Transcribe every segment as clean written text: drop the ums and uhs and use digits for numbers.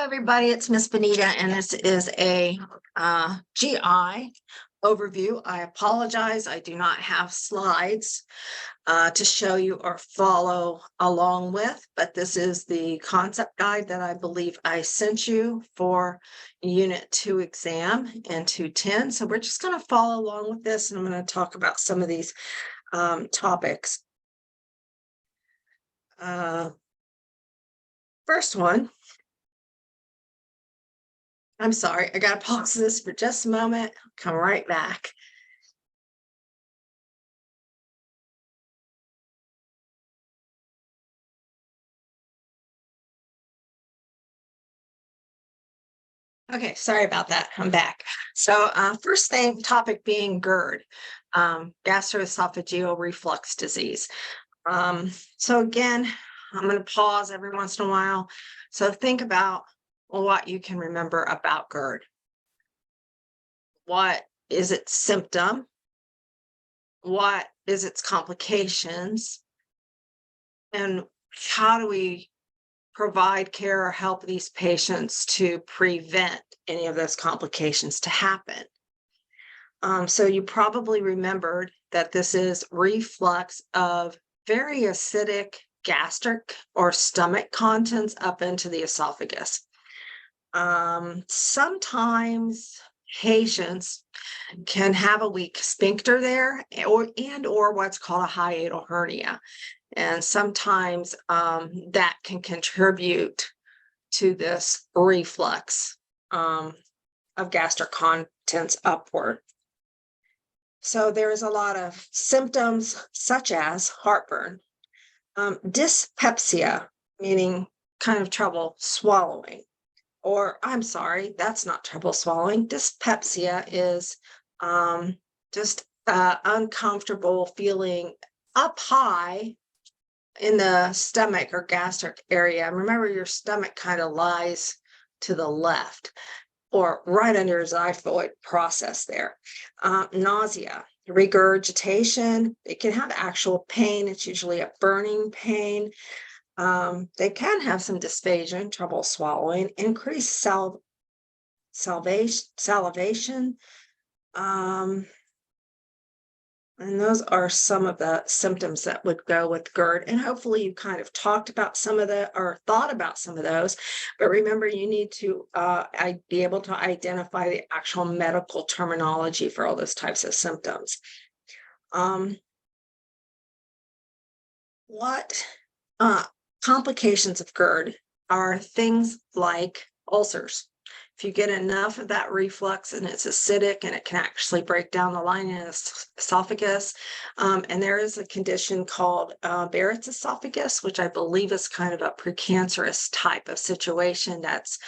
everybody. It's Miss Benita, and this is a GI overview. I apologize. I do not have slides to show you or follow along with, but this is the concept guide that I believe I sent you for Unit 2 exam in 210. So we're just going to follow along with this, and I'm going to talk about some of these topics. First one. I'm sorry, I gotta pause this for just a moment. Come right back. Okay, sorry about that. I'm back. So first thing, topic being GERD, gastroesophageal reflux disease. So again, I'm going to pause every once in a while. So think about what you can remember about GERD. What is its symptom? What is its complications? And how do we provide care or help these patients to prevent any of those complications to happen? So you probably remembered that this is reflux of very acidic gastric or stomach contents up into the esophagus. Sometimes patients can have a weak sphincter there or what's called a hiatal hernia. And sometimes that can contribute to this reflux of gastric contents upward. So there is a lot of symptoms such as heartburn, dyspepsia, meaning kind of trouble swallowing, or I'm sorry, that's not trouble swallowing. Dyspepsia is just uncomfortable feeling up high in the stomach or gastric area. And remember, your stomach kind of lies to the left or right under your xiphoid process there. Nausea, regurgitation, they can have actual pain. It's usually a burning pain. They can have some dysphagia, trouble swallowing, increased salivation. And those are some of the symptoms that would go with GERD. And hopefully you kind of talked about some of the, or thought about some of those. But remember, you need to be able to identify the actual medical terminology for all those types of symptoms. What complications of GERD are things like ulcers. If you get enough of that reflux and it's acidic and it can actually break down the lining of the esophagus. And there is a condition called Barrett's esophagus, which I believe is kind of a precancerous type of situation that's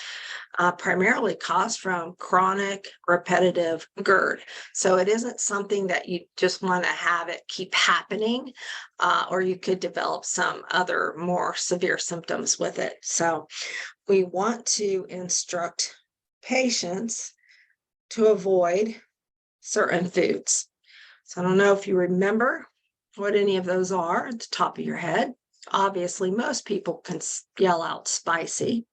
primarily caused from chronic repetitive GERD. So it isn't something that you just want to have it keep happening, or you could develop some other more severe symptoms with it. So we want to instruct patients to avoid certain foods. So I don't know if you remember what any of those are at the top of your head. Obviously, most people can yell out spicy.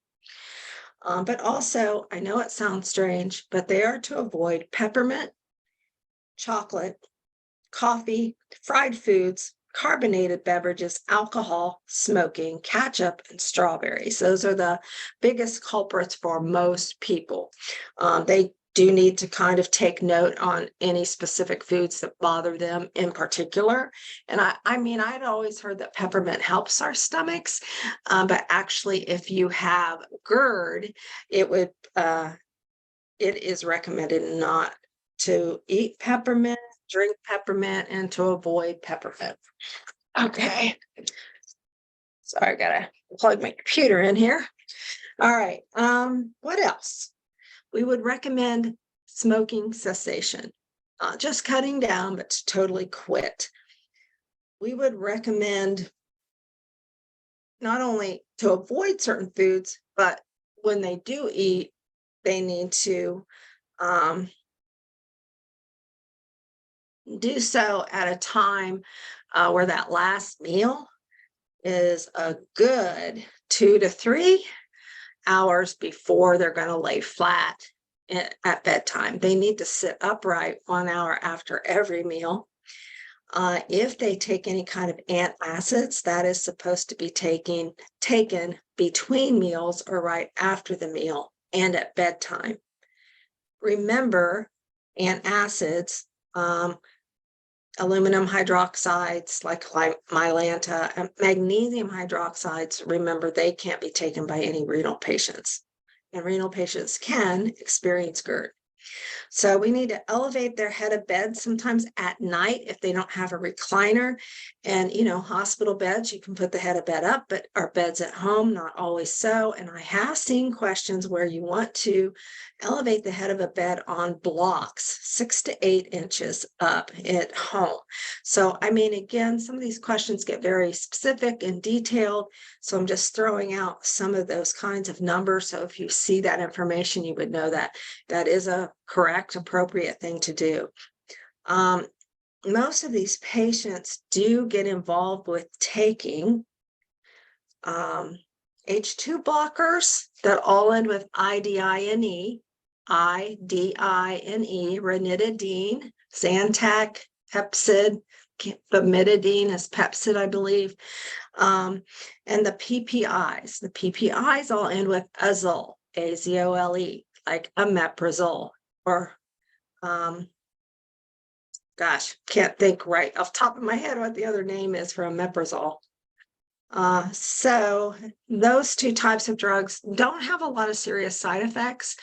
But also, I know it sounds strange, but they are to avoid peppermint, chocolate, coffee, fried foods, carbonated beverages, alcohol, smoking, ketchup, and strawberries. Those are the biggest culprits for most people. They do need to kind of take note on any specific foods that bother them in particular. And I mean, I'd always heard that peppermint helps our stomachs, but actually, if you have GERD, it is recommended not to eat peppermint, drink peppermint, and to avoid peppermint. Okay. Sorry, I gotta plug my computer in here. All right. What else? We would recommend smoking cessation, not just cutting down, but to totally quit. We would recommend not only to avoid certain foods, but when they do eat, they need to do so at a time where that last meal is a good 2 to 3 hours before they're going to lay flat at bedtime. They need to sit upright 1 hour after every meal. If they take any kind of antacids, that is supposed to be taken between meals or right after the meal and at bedtime. Remember, antacids, aluminum hydroxides like Mylanta, and magnesium hydroxides, remember, they can't be taken by any renal patients. And renal patients can experience GERD. So we need to elevate their head of bed sometimes at night if they don't have a recliner. And, hospital beds, you can put the head of bed up, but our beds at home, not always so. And I have seen questions where you want to elevate the head of a bed on blocks, 6 to 8 inches up at home. So, again, some of these questions get very specific and detailed. So I'm just throwing out some of those kinds of numbers. So if you see that information, you would know that that is a correct, appropriate thing to do. Most of these patients do get involved with taking H2 blockers that all end with IDINE, ranitidine, Zantac, Pepcid, famotidine is Pepcid, I believe, and the PPIs. The PPIs all end with azole, AZOLE, like omeprazole, or can't think right off the top of my head what the other name is for omeprazole. So those two types of drugs don't have a lot of serious side effects.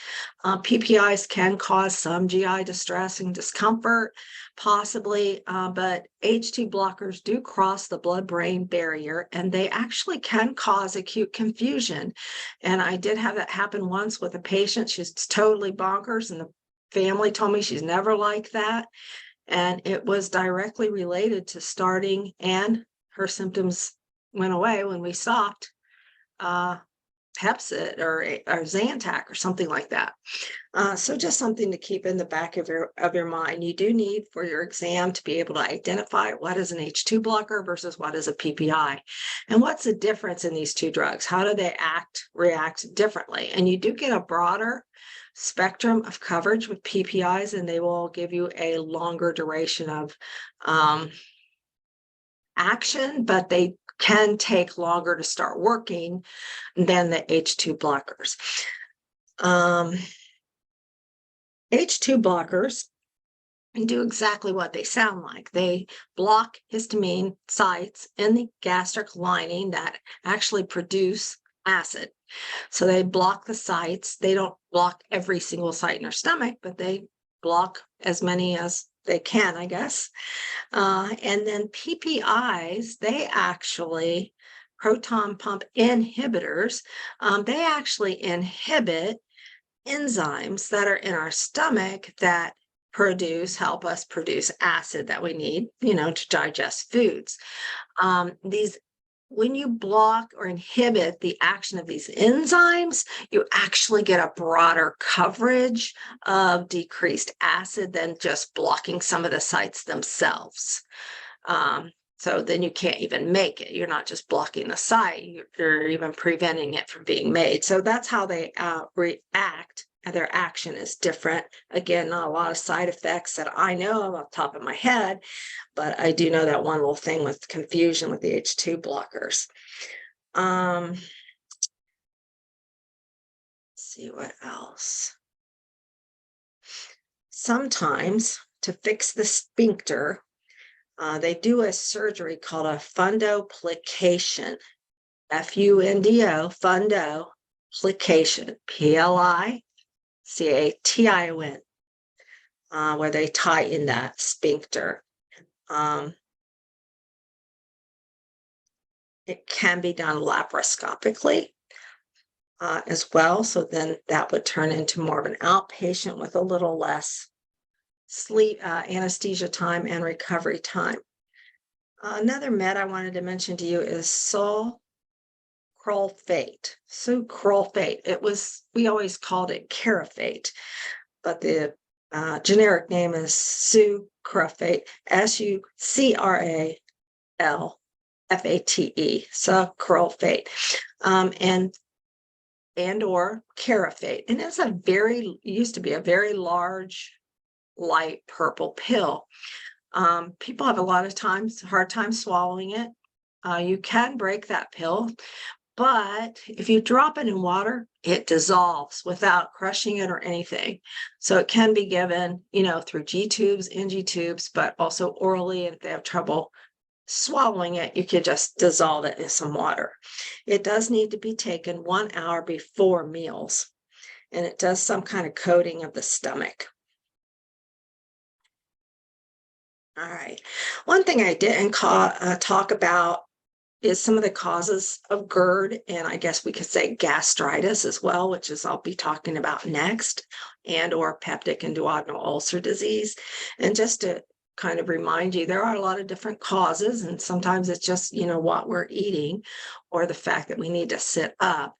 PPIs can cause some GI distress and discomfort, possibly, but H2 blockers do cross the blood-brain barrier, and they actually can cause acute confusion. And I did have that happen once with a patient. She's totally bonkers, and the family told me she's never like that. And it was directly related to starting, and her symptoms went away when we stopped Pepcid or Zantac or something like that. So just something to keep in the back of your mind. You do need for your exam to be able to identify what is an H2 blocker versus what is a PPI, and what's the difference in these two drugs. How do they react differently? And you do get a broader spectrum of coverage with PPIs, and they will give you a longer duration of action, but they can take longer to start working than the H2 blockers. H2 blockers do exactly what they sound like. They block histamine sites in the gastric lining that actually produce acid. So they block the sites. They don't block every single site in our stomach, but they block as many as they can, I guess. And then PPIs, they actually, proton pump inhibitors, they actually inhibit enzymes that are in our stomach that help us produce acid that we need, to digest foods. When you block or inhibit the action of these enzymes, you actually get a broader coverage of decreased acid than just blocking some of the sites themselves. So then you can't even make it. You're not just blocking the site, you're even preventing it from being made. So that's how they react. And their action is different. Again, not a lot of side effects that I know of off the top of my head, but I do know that one little thing with confusion with the H2 blockers. Let's see what else. Sometimes to fix the sphincter, they do a surgery called a fundoplication, F-U-N-D-O, fundoplication, P-L-I-C-A-T-I-O-N, where they tie in that sphincter. It can be done laparoscopically as well. So then that would turn into more of an outpatient with a little less sleep, anesthesia time, and recovery time. Another med I wanted to mention to you is sucralfate. Sucralfate. We always called it Carafate, but the generic name is sucralfate, Sucralfate, sucralfate. And and or Carafate. And it's used to be a very large, light purple pill. People have a lot of hard time swallowing it. You can break that pill, but if you drop it in water, it dissolves without crushing it or anything. So it can be given, through G tubes, NG tubes, but also orally. And if they have trouble swallowing it, you could just dissolve it in some water. It does need to be taken 1 hour before meals, and it does some kind of coating of the stomach. All right. One thing I didn't talk about is some of the causes of GERD, and I guess we could say gastritis as well, which is I'll be talking about next, and or peptic and duodenal ulcer disease. And just to kind of remind you, there are a lot of different causes, and sometimes it's just, what we're eating or the fact that we need to sit up.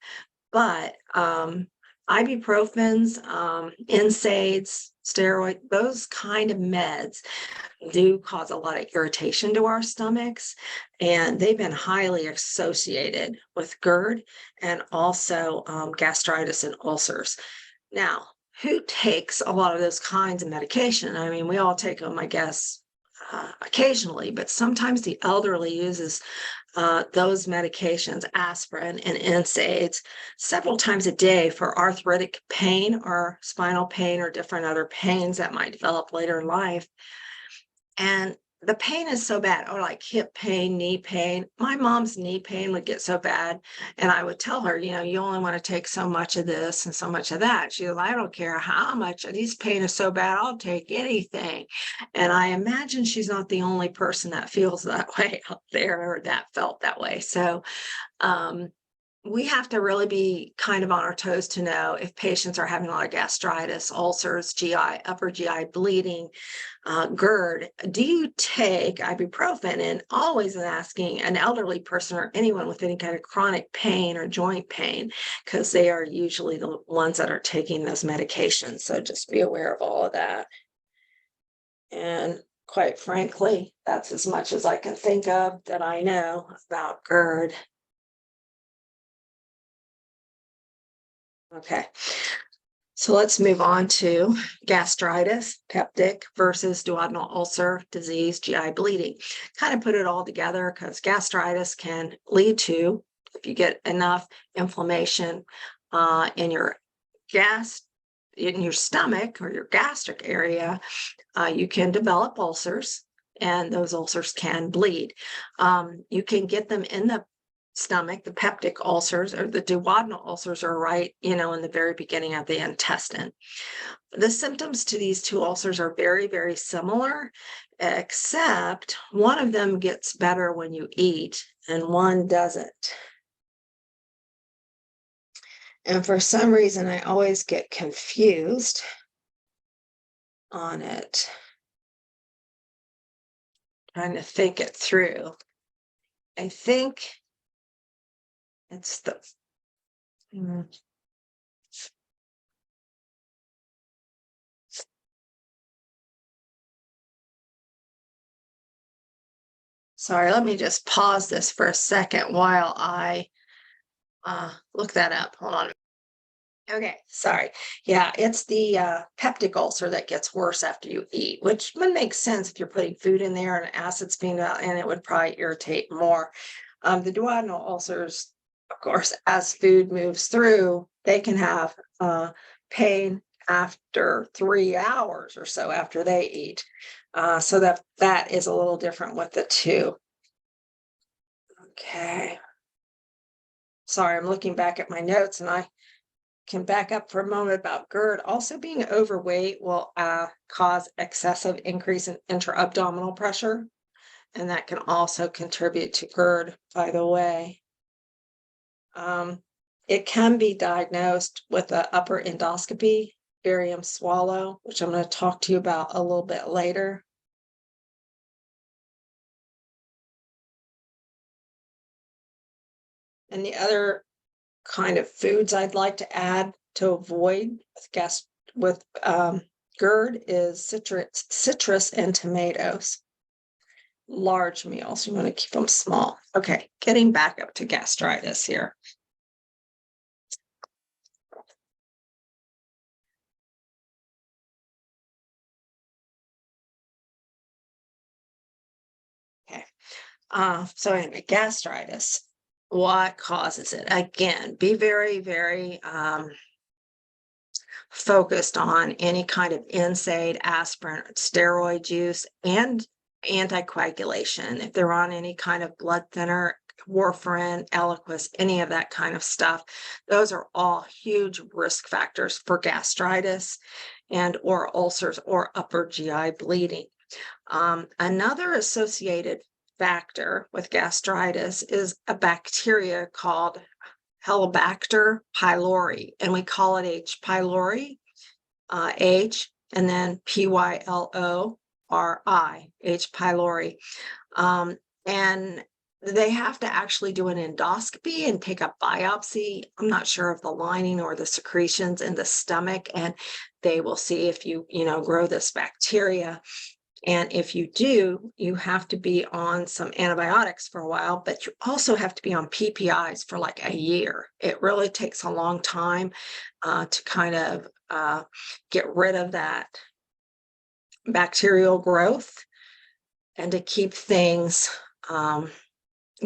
But ibuprofens, NSAIDs, steroid, those kind of meds do cause a lot of irritation to our stomachs, and they've been highly associated with GERD and also gastritis and ulcers. Now, who takes a lot of those kinds of medication? I mean, we all take them, I guess, occasionally, but sometimes the elderly uses those medications, aspirin and NSAIDs, several times a day for arthritic pain or spinal pain or different other pains that might develop later in life. And the pain is so bad, or like hip pain, knee pain. My mom's knee pain would get so bad. And I would tell her, you only want to take so much of this and so much of that. She goes, I don't care how much. These pain is so bad, I'll take anything. And I imagine she's not the only person that feels that way out there, or that felt that way. So we have to really be kind of on our toes to know if patients are having a lot of gastritis, ulcers, GI, upper GI bleeding, GERD. Do you take ibuprofen? And always asking an elderly person or anyone with any kind of chronic pain or joint pain, because they are usually the ones that are taking those medications. So just be aware of all of that. And quite frankly, that's as much as I can think of that I know about GERD. Okay, so let's move on to gastritis, peptic versus duodenal ulcer disease, GI bleeding. Kind of put it all together because gastritis can lead to, if you get enough inflammation in your stomach or your gastric area, you can develop ulcers, and those ulcers can bleed. You can get them in the stomach. The peptic ulcers or the duodenal ulcers are right, in the very beginning of the intestine. The symptoms to these two ulcers are very, very similar, except one of them gets better when you eat and one doesn't. And for some reason, I always get confused on it. Trying to think it through. I think it's the Sorry, let me just pause this for a second while I look that up. Hold on. Okay, sorry. Yeah, it's the peptic ulcer that gets worse after you eat, which would make sense if you're putting food in there and acid's being out, and it would probably irritate more. The duodenal ulcers, of course, as food moves through, they can have pain after 3 hours or so after they eat. So that is a little different with the two. Okay. Sorry, I'm looking back at my notes, and I can back up for a moment about GERD. Also, being overweight will cause excessive increase in intra-abdominal pressure, and that can also contribute to GERD, by the way. It can be diagnosed with an upper endoscopy, barium swallow, which I'm going to talk to you about a little bit later. And the other kind of foods I'd like to add to avoid with GERD is citrus and tomatoes. Large meals, you want to keep them small. Okay, getting back up to gastritis here. So anyway, gastritis. What causes it? Again, be very, very focused on any kind of NSAID, aspirin, steroid use, and anticoagulation. If they're on any kind of blood thinner, warfarin, Eliquis, any of that kind of stuff, those are all huge risk factors for gastritis and or ulcers or upper GI bleeding. Another associated factor with gastritis is a bacteria called Helicobacter pylori, and we call it H. pylori, H, and then Pylori, H. pylori. And they have to actually do an endoscopy and take a biopsy. I'm not sure of the lining or the secretions in the stomach, and they will see if you grow this bacteria. And if you do, you have to be on some antibiotics for a while, but you also have to be on PPIs for like a year. It really takes a long time to kind of get rid of that bacterial growth and to keep things,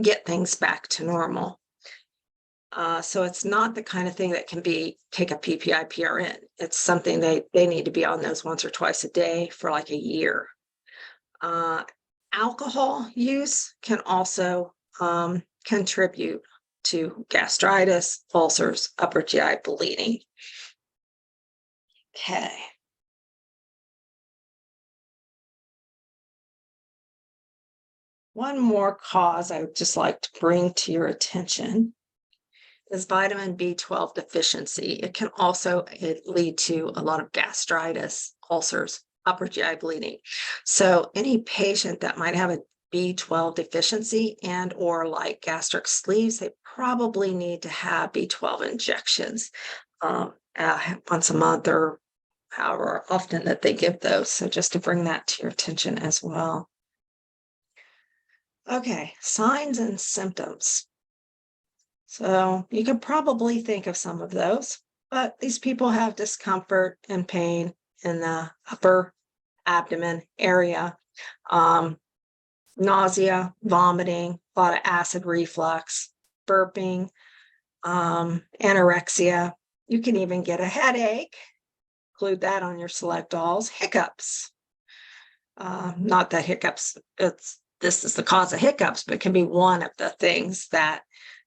get things back to normal. So it's not the kind of thing that can take a PPI PRN. It's something they need to be on those once or twice a day for like a year. Alcohol use can also contribute to gastritis, ulcers, upper GI bleeding. Okay. One more cause I would just like to bring to your attention is vitamin B12 deficiency. It can also lead to a lot of gastritis, ulcers, upper GI bleeding. So any patient that might have a B12 deficiency and or like gastric sleeves, they probably need to have B12 injections once a month or however often that they give those. So just to bring that to your attention as well. Okay, signs and symptoms. So you could probably think of some of those, but these people have discomfort and pain in the upper abdomen area, nausea, vomiting, a lot of acid reflux, burping, anorexia. You can even get a headache, include that on your SelectAlls, hiccups. Not that hiccups, this is the cause of hiccups, but it can be one of the things that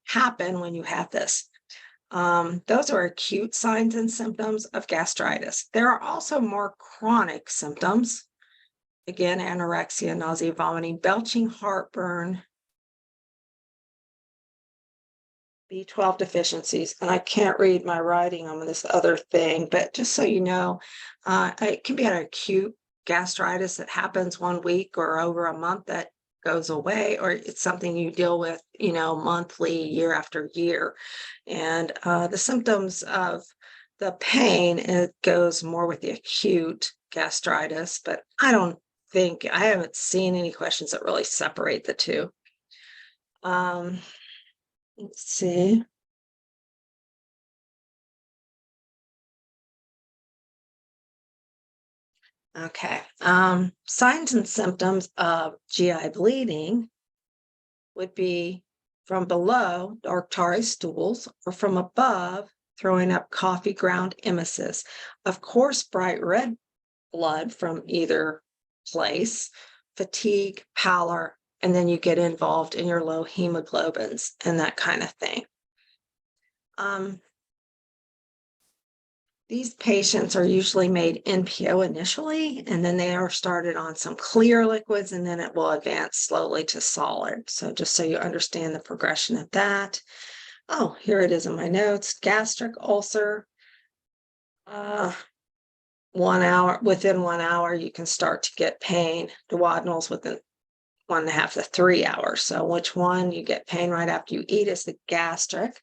happen when you have this. Those are acute signs and symptoms of gastritis. There are also more chronic symptoms. Again, anorexia, nausea, vomiting, belching, heartburn, B12 deficiencies. And I can't read my writing on this other thing, but just so you know, it can be an acute gastritis that happens 1 week or over a month that goes away, or it's something you deal with, monthly, year after year. And the symptoms of the pain, it goes more with the acute gastritis, but I haven't seen any questions that really separate the two. Let's see. Okay. Signs and symptoms of GI bleeding would be from below, dark tarry stools, or from above, throwing up coffee ground emesis. Of course, bright red blood from either place, fatigue, pallor, and then you get involved in your low hemoglobins and that kind of thing. These patients are usually made NPO initially, and then they are started on some clear liquids, and then it will advance slowly to solid. So just so you understand the progression of that. Oh, here it is in my notes. Gastric ulcer. 1 hour, within 1 hour, you can start to get pain. Duodenals within 1.5 to 3 hours. So which one you get pain right after you eat is the gastric.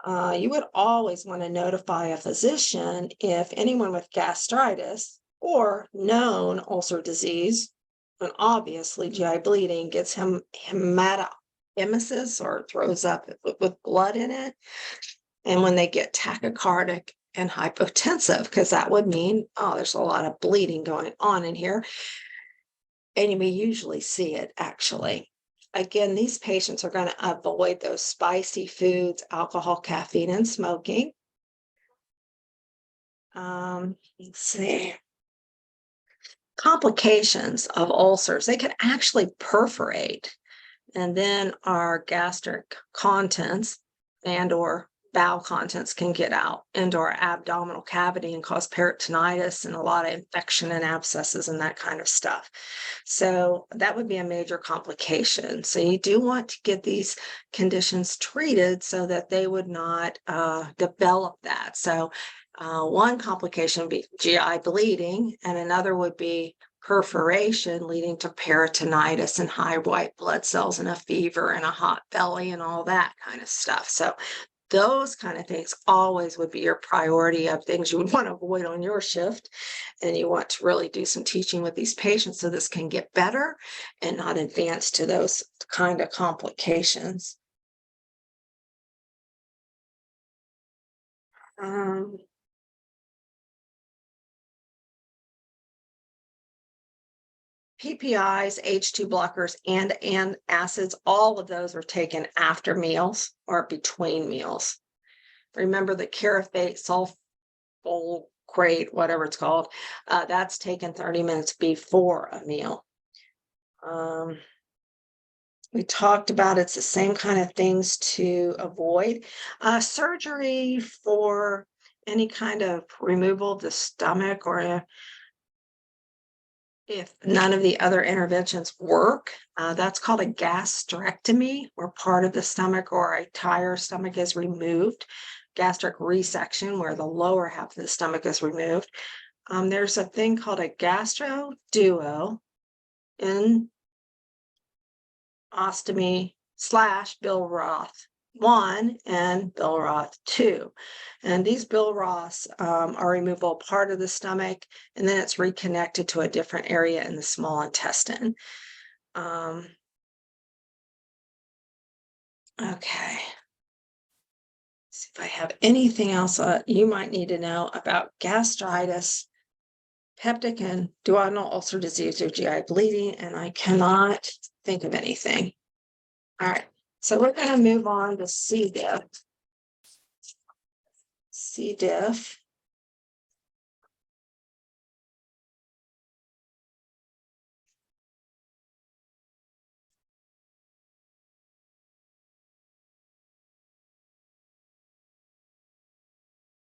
You would always want to notify a physician if anyone with gastritis or known ulcer disease, and obviously GI bleeding, gets hematemesis or throws up with blood in it. And when they get tachycardic and hypotensive, because that would mean, there's a lot of bleeding going on in here. And we usually see it actually. again, these patients are going to avoid those spicy foods, alcohol, caffeine, and smoking. Let's see. Complications of ulcers, they can actually perforate, and then our gastric contents and or bowel contents can get out into our abdominal cavity and cause peritonitis and a lot of infection and abscesses and that kind of stuff. So that would be a major complication. So you do want to get these conditions treated so that they would not develop that. So one complication would be GI bleeding, and another would be perforation leading to peritonitis and high white blood cells and a fever and a hot belly and all that kind of stuff. So those kind of things always would be your priority of things you would want to avoid on your shift. And you want to really do some teaching with these patients so this can get better and not advance to those kind of complications. PPIs, H2 blockers, and acids, all of those are taken after meals or between meals. Remember the Carafate, sulfolcrate, whatever it's called, that's taken 30 minutes before a meal. We talked about it's the same kind of things to avoid. Surgery for any kind of removal of the stomach, or if none of the other interventions work, that's called a gastrectomy, where part of the stomach or a entire stomach is removed. Gastric resection, where the lower half of the stomach is removed. There's a thing called a gastroduodenostomy / Billroth 1 and Billroth 2. And these Billroths are removable part of the stomach, and then it's reconnected to a different area in the small intestine. Okay. See if I have anything else you might need to know about gastritis, peptic and duodenal ulcer disease, or GI bleeding, and I cannot think of anything. All right. So we're going to move on to C. diff. C. diff.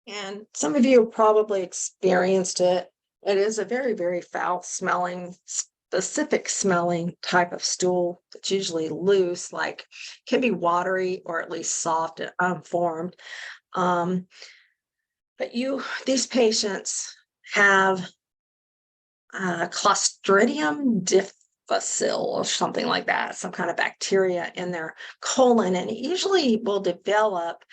And some of you have probably experienced it. It is a very, very foul smelling, specific smelling type of stool that's usually loose, like can be watery or at least soft and unformed. But these patients have Clostridium difficile or something like that, some kind of bacteria in their colon, and it usually will develop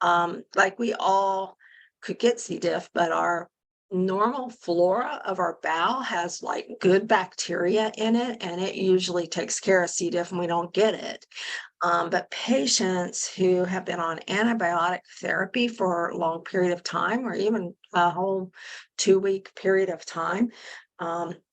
like we all could get C. diff, but our normal flora of our bowel has like good bacteria in it, and it usually takes care of C. diff and we don't get it. But patients who have been on antibiotic therapy for a long period of time, or even a whole 2-week period of time,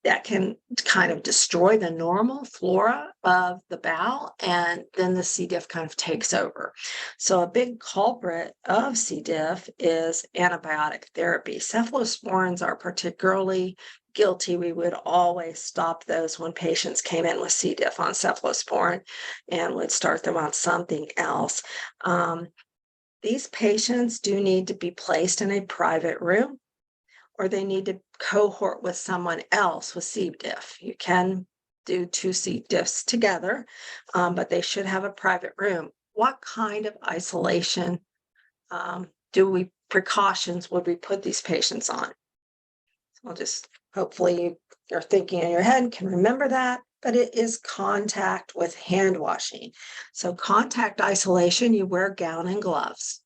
that can kind of destroy the normal flora of the bowel, and then the C. diff kind of takes over. So a big culprit of C. diff is antibiotic therapy. Cephalosporins are particularly guilty. We would always stop those when patients came in with C. diff on cephalosporin and would start them on something else. These patients do need to be placed in a private room, or they need to cohort with someone else with C. diff. You can do 2 C. diffs together, but they should have a private room. What kind of isolation precautions would we put these patients on? I'll just, hopefully you're thinking in your head and can remember that, but it is contact with hand washing. So contact isolation, you wear a gown and gloves.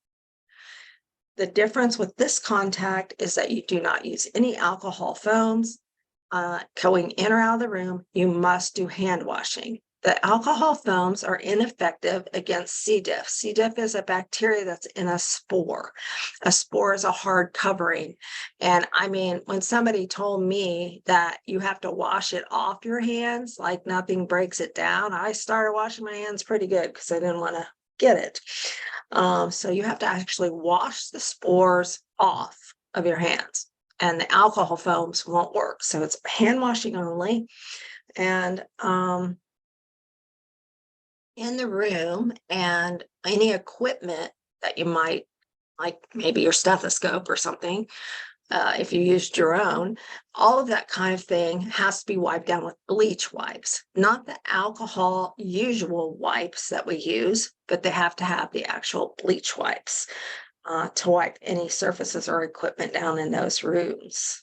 The difference with this contact is that you do not use any alcohol foams. Going in or out of the room, you must do hand washing. The alcohol foams are ineffective against C. diff. C. diff is a bacteria that's in a spore. A spore is a hard covering. And I mean, when somebody told me that you have to wash it off your hands, like nothing breaks it down, I started washing my hands pretty good because I didn't want to get it. So you have to actually wash the spores off of your hands, and the alcohol foams won't work. So it's hand washing only. And in the room, and any equipment that you might, like maybe your stethoscope or something, if you used your own, all of that kind of thing has to be wiped down with bleach wipes, not the alcohol usual wipes that we use, but they have to have the actual bleach wipes to wipe any surfaces or equipment down in those rooms.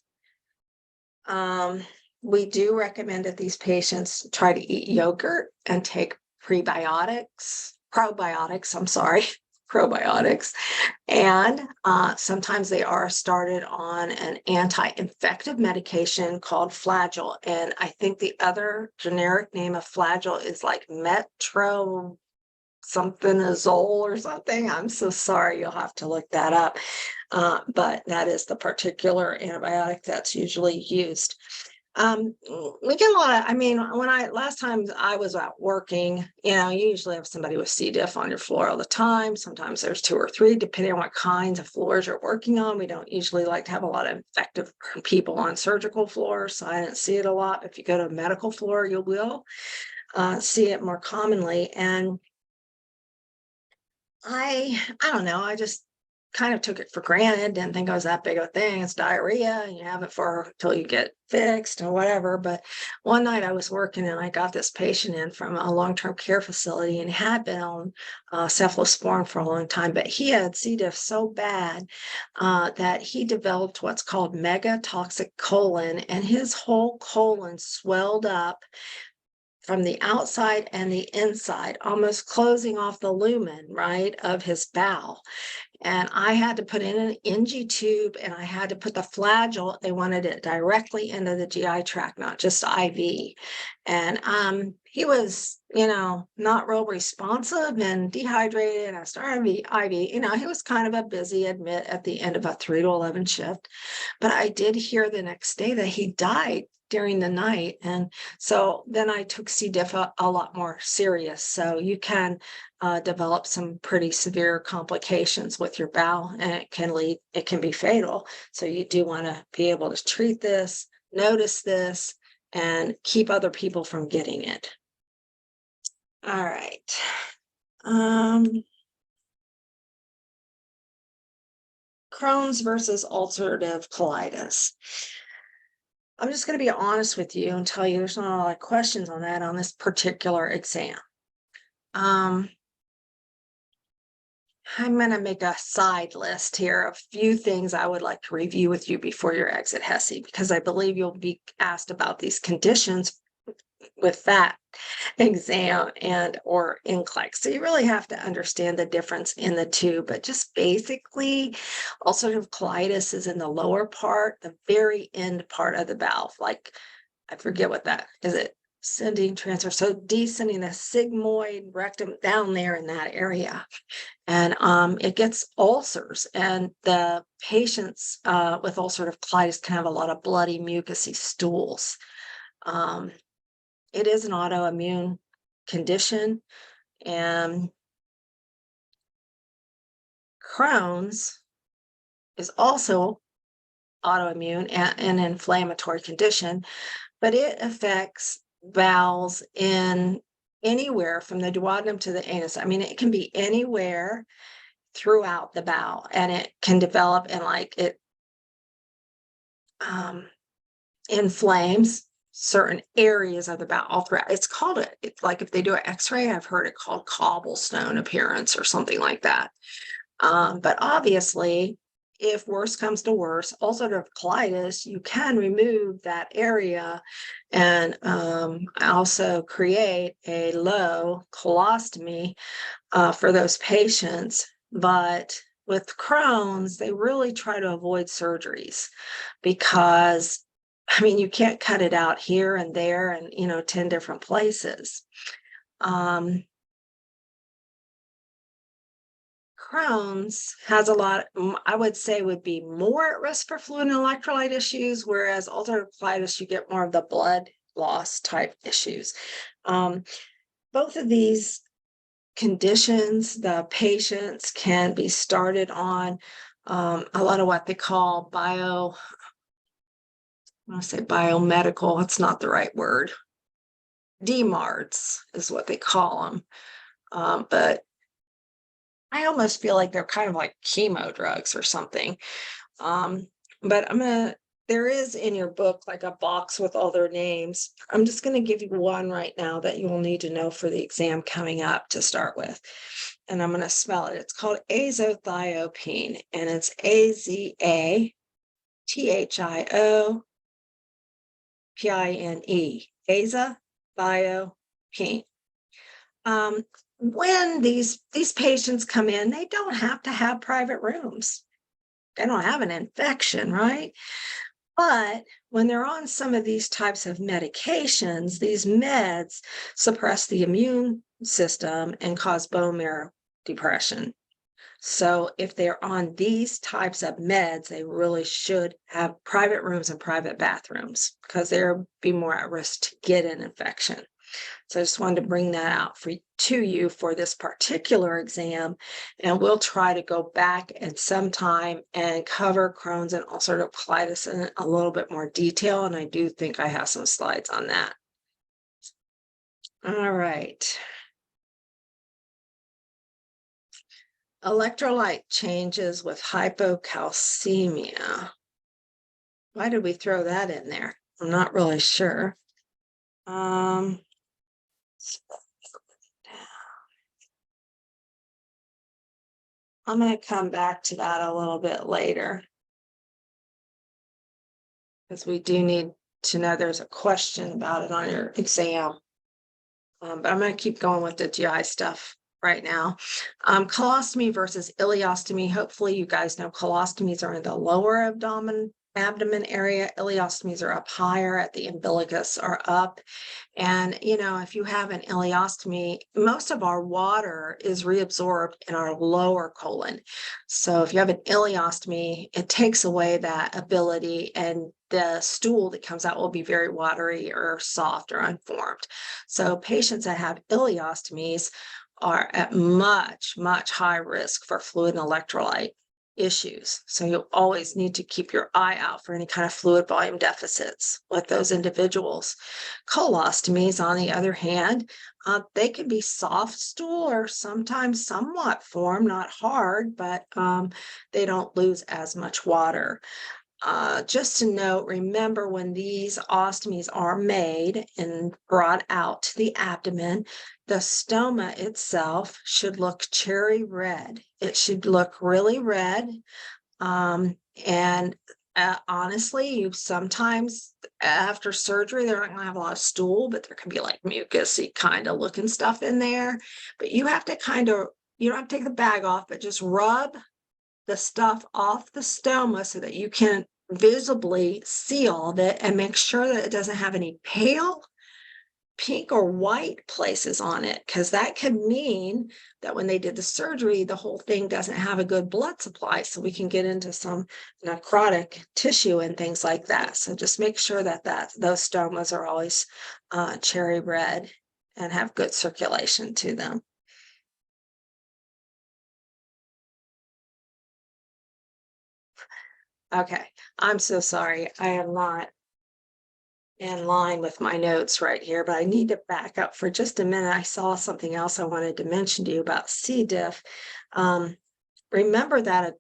We do recommend that these patients try to eat yogurt and take probiotics, and sometimes they are started on an anti-infective medication called Flagyl. And I think the other generic name of Flagyl is like Metro somethingazole or something. I'm so sorry, you'll have to look that up. But that is the particular antibiotic that's usually used. We get a lot of, I mean, last time I was out working, you usually have somebody with C. diff on your floor all the time. Sometimes there's 2 or 3, depending on what kinds of floors you're working on. We don't usually like to have a lot of infective people on surgical floors, so I didn't see it a lot. If you go to a medical floor, you will see it more commonly. And I don't know, I just kind of took it for granted, didn't think it was that big of a thing. It's diarrhea, and you have it for till you get fixed or whatever. But one night I was working and I got this patient in from a long-term care facility and had been on cephalosporin for a long time, but he had C. diff so bad that he developed what's called megatoxic colon, and his whole colon swelled up from the outside and the inside, almost closing off the lumen, right, of his bowel. And I had to put in an NG tube, and I had to put the Flagyl. They wanted it directly into the GI tract, not just IV. And he was, not real responsive and dehydrated. I started the IV. He was kind of a busy admit at the end of a 3 to 11 shift. But I did hear the next day that he died during the night. And so then I took C. diff a lot more serious. So you can develop some pretty severe complications with your bowel, and it can be fatal. So you do want to be able to treat this, notice this, and keep other people from getting it. All right. Crohn's versus ulcerative colitis. I'm just going to be honest with you and tell you there's not a lot of questions on that on this particular exam. I'm going to make a side list here of a few things I would like to review with you before your exit HESI, because I believe you'll be asked about these conditions with that exam and or NCLEX. So you really have to understand the difference in the two, but just basically ulcerative colitis is in the lower part, the very end part of the valve. Like, I forget what that is. It ascending transfer, so descending the sigmoid rectum down there in that area. And it gets ulcers, and the patients with ulcerative colitis can have a lot of bloody mucousy stools. It is an autoimmune condition, and Crohn's is also autoimmune and an inflammatory condition, but it affects bowels in anywhere from the duodenum to the anus. I mean, it can be anywhere throughout the bowel, and it can develop and it inflames certain areas of the bowel all throughout. It's like if they do an x-ray, I've heard it called cobblestone appearance or something like that. But obviously, if worse comes to worse, ulcerative colitis, you can remove that area and also create a low colostomy for those patients. But with Crohn's, they really try to avoid surgeries because, I mean, you can't cut it out here and there and, 10 different places. Crohn's has a lot, I would say, would be more at risk for fluid and electrolyte issues, whereas ulcerative colitis, you get more of the blood loss type issues. Both of these conditions, the patients can be started on a lot of what they call I want to say biomedical, it's not the right word. DMARDs is what they call them. But I almost feel like they're kind of like chemo drugs or something. But there is in your book like a box with all their names. I'm just going to give you one right now that you will need to know for the exam coming up to start with. And I'm going to spell it. It's called azothiopine, and it's AZATHIOPINE. Azothiopine. When these patients come in, they don't have to have private rooms. They don't have an infection, right? But when they're on some of these types of medications, these meds suppress the immune system and cause bone marrow depression. So if they're on these types of meds, they really should have private rooms and private bathrooms because they'll be more at risk to get an infection. So I just wanted to bring that out to you for this particular exam. And we'll try to go back at some time and cover Crohn's and ulcerative colitis in a little bit more detail. And I do think I have some slides on that. All right. Electrolyte changes with hypocalcemia. Why did we throw that in there? I'm not really sure. I'm going to come back to that a little bit later, because we do need to know there's a question about it on your exam. But I'm going to keep going with the GI stuff right now. Colostomy versus ileostomy. Hopefully you guys know colostomies are in the lower abdomen area. Ileostomies are up higher at the umbilicus or up. And, if you have an ileostomy, most of our water is reabsorbed in our lower colon. So if you have an ileostomy, it takes away that ability, and the stool that comes out will be very watery or soft or unformed. So patients that have ileostomies are at much, much high risk for fluid and electrolyte issues. So you always need to keep your eye out for any kind of fluid volume deficits with those individuals. Colostomies, on the other hand, they can be soft stool or sometimes somewhat formed, not hard, but they don't lose as much water. Just to note, remember when these ostomies are made and brought out to the abdomen, the stoma itself should look cherry red. It should look really red. And honestly, you sometimes after surgery, they're not going to have a lot of stool, but there can be like mucusy kind of looking stuff in there. But you have to you don't have to take the bag off, but just rub the stuff off the stoma so that you can visibly see all of it and make sure that it doesn't have any pale pink or white places on it, because that could mean that when they did the surgery, the whole thing doesn't have a good blood supply, so we can get into some necrotic tissue and things like that. So just make sure that those stomas are always cherry red and have good circulation to them. Okay, I'm so sorry. I am not in line with my notes right here, but I need to back up for just a minute. I saw something else I wanted to mention to you about C. diff. Remember that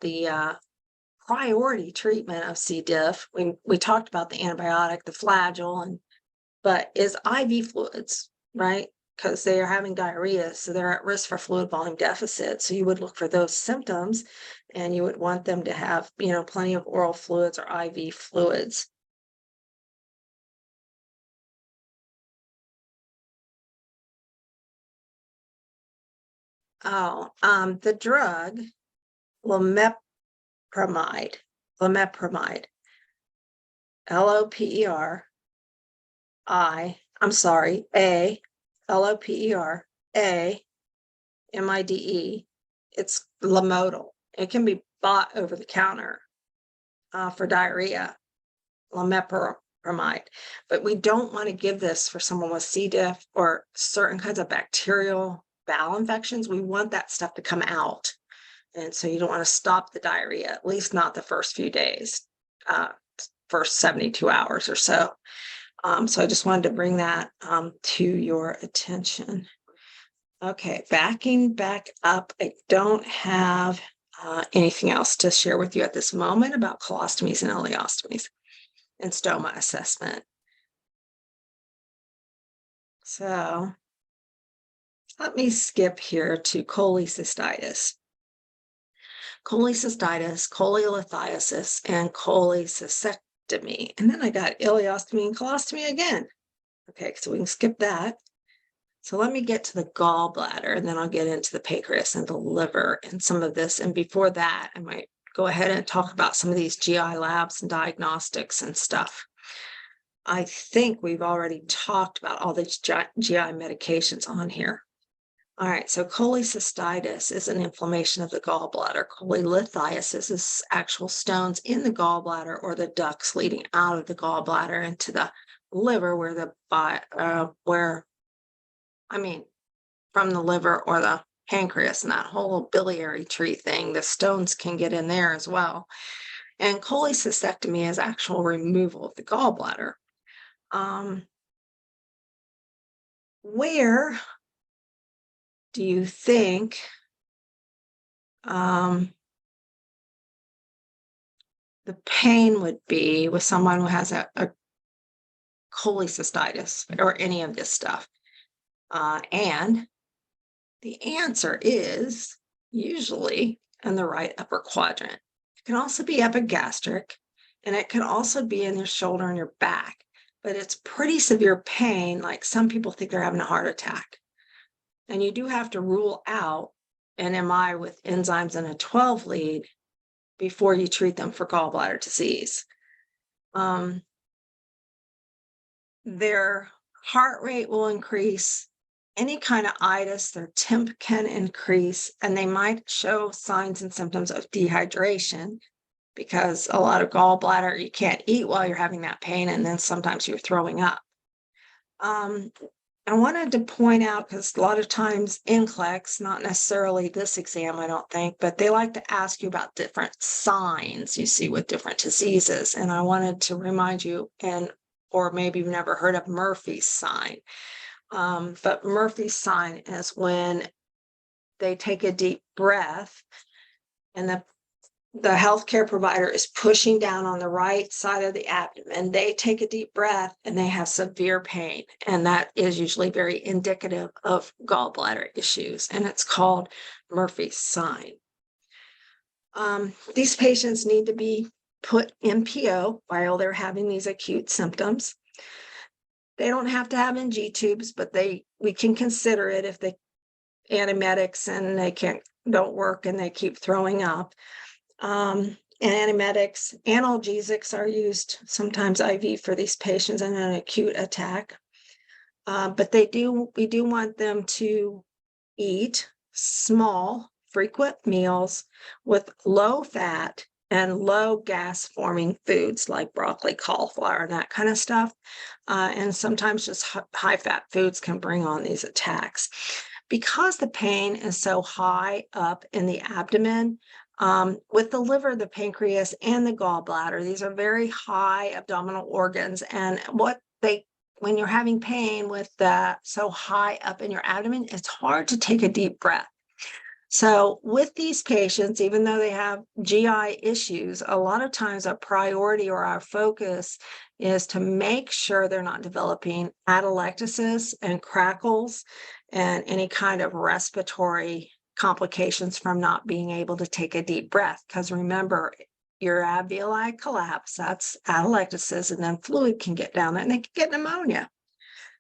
the priority treatment of C. diff, we talked about the antibiotic, the Flagyl, but is IV fluids, right? Because they are having diarrhea, so they're at risk for fluid volume deficit. So you would look for those symptoms, and you would want them to have, plenty of oral fluids or IV fluids. The drug lamipramide, LOPERI, I'm sorry, Lopermide. It's Lamodal. It can be bought over the counter for diarrhea, lomeperamide. But we don't want to give this for someone with C. diff or certain kinds of bacterial bowel infections. We want that stuff to come out. And so you don't want to stop the diarrhea, at least not the first few days, first 72 hours or so. So I just wanted to bring that to your attention. Okay, backing back up, I don't have anything else to share with you at this moment about colostomies and ileostomies and stoma assessment. So let me skip here to cholecystitis. Cholecystitis, cholelithiasis, and cholecystectomy. And then I got ileostomy and colostomy again. Okay, so we can skip that. So let me get to the gallbladder, and then I'll get into the pancreas and the liver and some of this. And before that, I might go ahead and talk about some of these GI labs and diagnostics and stuff. I think we've already talked about all the GI medications on here. All right, so cholecystitis is an inflammation of the gallbladder. Cholelithiasis is actual stones in the gallbladder or the ducts leading out of the gallbladder into the liver, from the liver or the pancreas and that whole biliary tree thing, the stones can get in there as well. And cholecystectomy is actual removal of the gallbladder. Where do you think the pain would be with someone who has a cholecystitis or any of this stuff? And the answer is usually in the right upper quadrant. It can also be epigastric, and it can also be in your shoulder and your back, but it's pretty severe pain. Like some people think they're having a heart attack. And you do have to rule out an MI with enzymes in a 12 lead before you treat them for gallbladder disease. Their heart rate will increase. Any kind of itis, their temp can increase, and they might show signs and symptoms of dehydration because a lot of gallbladder, you can't eat while you're having that pain, and then sometimes you're throwing up. I wanted to point out, because a lot of times NCLEX, not necessarily this exam, I don't think, but they like to ask you about different signs you see with different diseases. And I wanted to remind you, or maybe you've never heard of Murphy's sign. But Murphy's sign is when they take a deep breath and the healthcare provider is pushing down on the right side of the abdomen. They take a deep breath and they have severe pain. And that is usually very indicative of gallbladder issues. And it's called Murphy's sign. These patients need to be put in PO while they're having these acute symptoms. They don't have to have NG tubes, but we can consider it if the antiemetics and they don't work and they keep throwing up. Antiemetics, analgesics are used, sometimes IV for these patients in an acute attack. But we do want them to eat small, frequent meals with low fat and low gas forming foods like broccoli, cauliflower, and that kind of stuff. And sometimes just high fat foods can bring on these attacks. Because the pain is so high up in the abdomen, with the liver, the pancreas, and the gallbladder, these are very high abdominal organs. And when you're having pain with that so high up in your abdomen, it's hard to take a deep breath. So with these patients, even though they have GI issues, a lot of times our priority or our focus is to make sure they're not developing atelectasis and crackles and any kind of respiratory complications from not being able to take a deep breath. Because remember, your alveoli collapse, that's atelectasis, and then fluid can get down there and they can get pneumonia.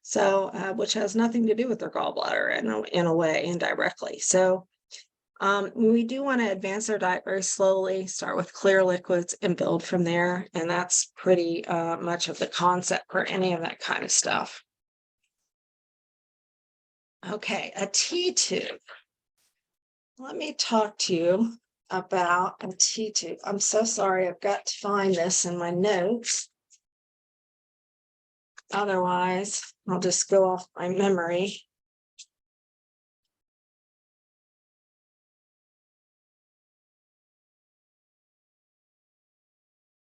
So, which has nothing to do with their gallbladder in a way, indirectly. So we do want to advance our diet very slowly, start with clear liquids and build from there. And that's pretty much of the concept for any of that kind of stuff. Okay, a T-tube. Let me talk to you about a T-tube. I'm so sorry, I've got to find this in my notes. Otherwise, I'll just go off my memory.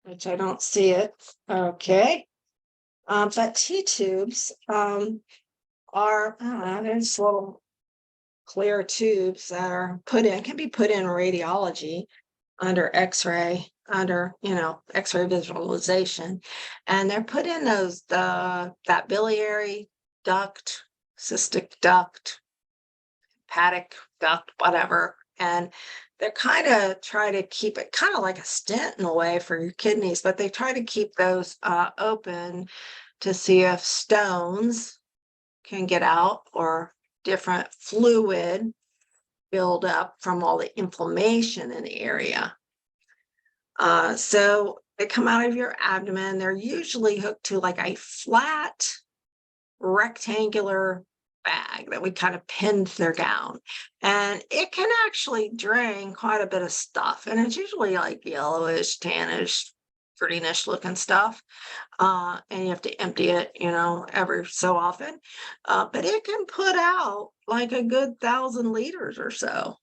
Which I don't see it. Okay. But T-tubes are, I don't know, there's little clear tubes that are can be put in radiology under X-ray, under, X-ray visualization. And they're put in that biliary duct, cystic duct, hepatic duct, whatever. And they're kind of try to keep it kind of like a stent in a way for your kidneys, but they try to keep those open to see if stones can get out or different fluid build up from all the inflammation in the area. So they come out of your abdomen. They're usually hooked to like a flat rectangular bag that we kind of pinned their gown, and it can actually drain quite a bit of stuff, and it's usually like yellowish, tannish, greenish looking stuff, and you have to empty it, every so often, but it can put out like a good 1,000 liters or so.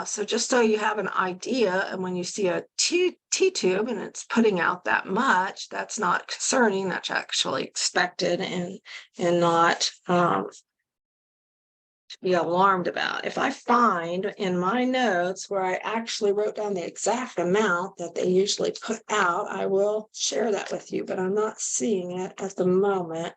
So just so you have an idea, and when you see a T-tube and it's putting out that much, that's not concerning. That's actually expected and not to be alarmed about. If I find in my notes where I actually wrote down the exact amount that they usually put out, I will share that with you, but I'm not seeing it at the moment.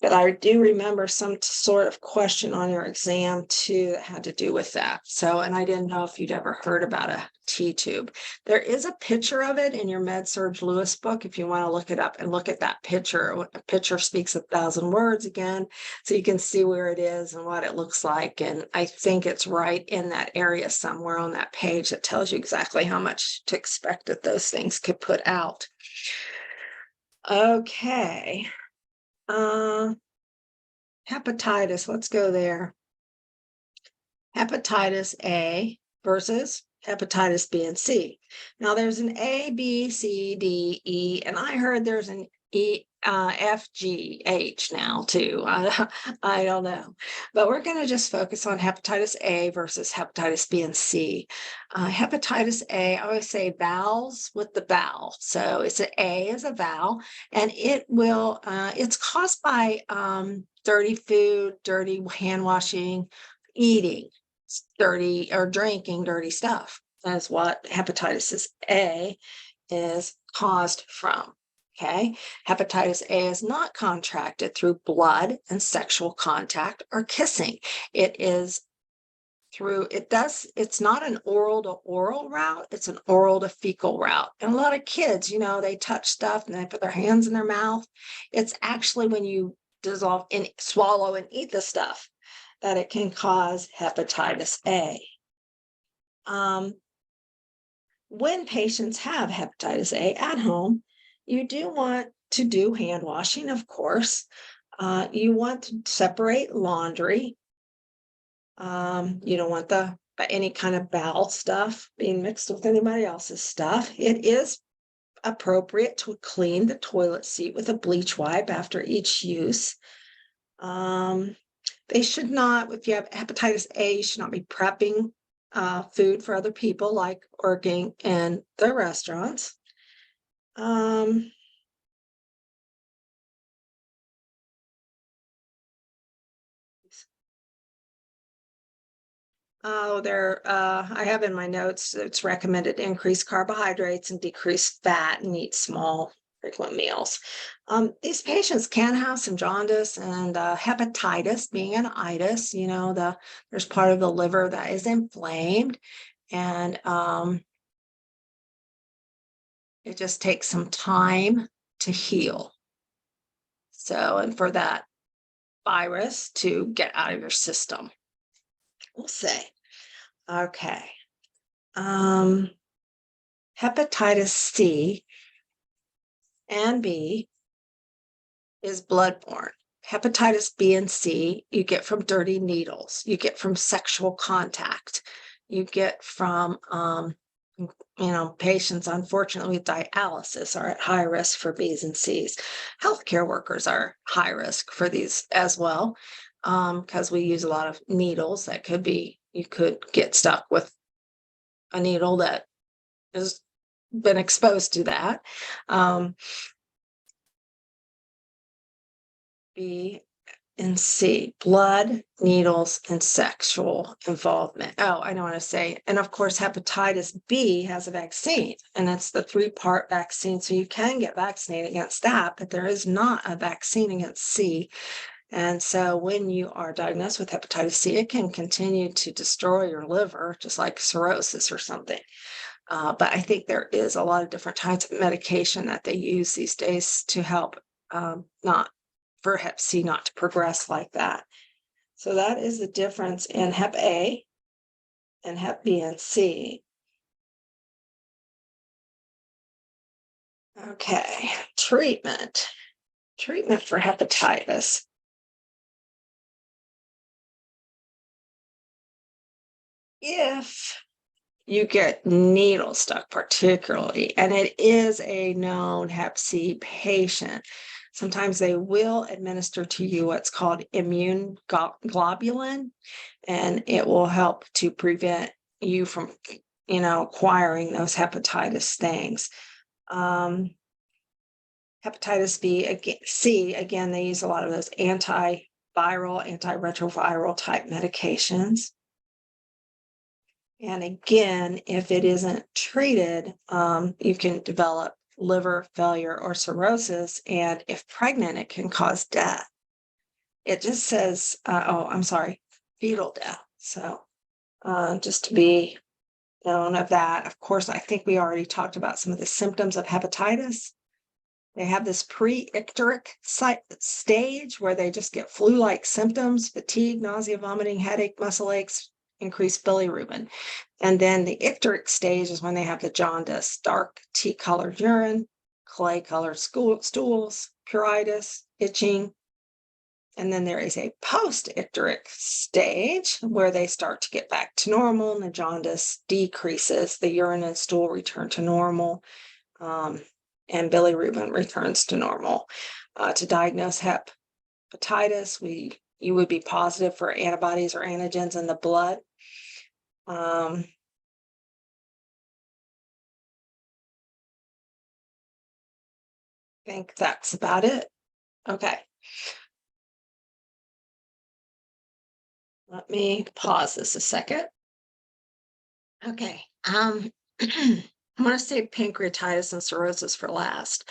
But I do remember some sort of question on your exam too that had to do with that. So, and I didn't know if you'd ever heard about a T-tube. There is a picture of it in your Med-Surg Lewis book if you want to look it up and look at that picture. A picture speaks 1,000 words again, so you can see where it is and what it looks like. And I think it's right in that area somewhere on that page that tells you exactly how much to expect that those things could put out. Okay. Hepatitis, let's go there. Hepatitis A versus hepatitis B and C. Now there's an A, B, C, D, E, and I heard there's an E, F, G, H now too. I don't know, but we're going to just focus on hepatitis A versus hepatitis B and C. Hepatitis A, I always say vowels with the vowel. So it's an A as a vowel, and it's caused by dirty food, dirty hand washing, eating dirty or drinking dirty stuff. That's what hepatitis A is caused from. Okay. Hepatitis A is not contracted through blood and sexual contact or kissing. It's not an oral to oral route, it's an oral to fecal route. And a lot of kids, they touch stuff and they put their hands in their mouth. It's actually when you dissolve and swallow and eat the stuff that it can cause hepatitis A. When patients have hepatitis A at home, you do want to do hand washing, of course. You want to separate laundry. You don't want any kind of bowel stuff being mixed with anybody else's stuff. It is appropriate to clean the toilet seat with a bleach wipe after each use. They should not, if you have hepatitis A, you should not be prepping food for other people, like working in the restaurants. I have in my notes, it's recommended to increase carbohydrates and decrease fat and eat small, frequent meals. These patients can have some jaundice and hepatitis, being an itis, there's part of the liver that is inflamed, and it just takes some time to heal. So, and for that virus to get out of your system, we'll say. Okay. Hepatitis C and B is bloodborne. hepatitis B and C, you get from dirty needles, you get from sexual contact, you get from, patients, unfortunately, with dialysis are at high risk for B's and C's. Healthcare workers are high risk for these as well, because we use a lot of needles that you could get stuck with a needle that has been exposed to that. B and C, blood, needles, and sexual involvement. Oh, I don't want to say. And of course, hepatitis B has a vaccine, and it's the 3-part vaccine. So you can get vaccinated against that, but there is not a vaccine against C. And so when you are diagnosed with hepatitis C, it can continue to destroy your liver, just like cirrhosis or something. But I think there is a lot of different types of medication that they use these days to help not for hep C not to progress like that. So that is the difference in hep A and hep B and C. Okay, treatment for hepatitis. If you get needle stuck particularly, and it is a known hep C patient, sometimes they will administer to you what's called immune globulin, and it will help to prevent you from, acquiring those hepatitis things. Hepatitis C, again, they use a lot of those antiviral, antiretroviral type medications. And again, if it isn't treated, you can develop liver failure or cirrhosis. And if pregnant, it can cause death. It just says, fetal death. So just to be known of that. Of course, I think we already talked about some of the symptoms of hepatitis. They have this pre-icteric stage where they just get flu-like symptoms, fatigue, nausea, vomiting, headache, muscle aches, increased bilirubin. And then the icteric stage is when they have the jaundice, dark tea-colored urine, clay-colored stools, pruritus, itching. And then there is a post-icteric stage where they start to get back to normal and the jaundice decreases, the urine and stool return to normal, and bilirubin returns to normal. To diagnose hepatitis, you would be positive for antibodies or antigens in the blood. I think that's about it. Okay. Let me pause this a second. Okay. I'm going to save pancreatitis and cirrhosis for last.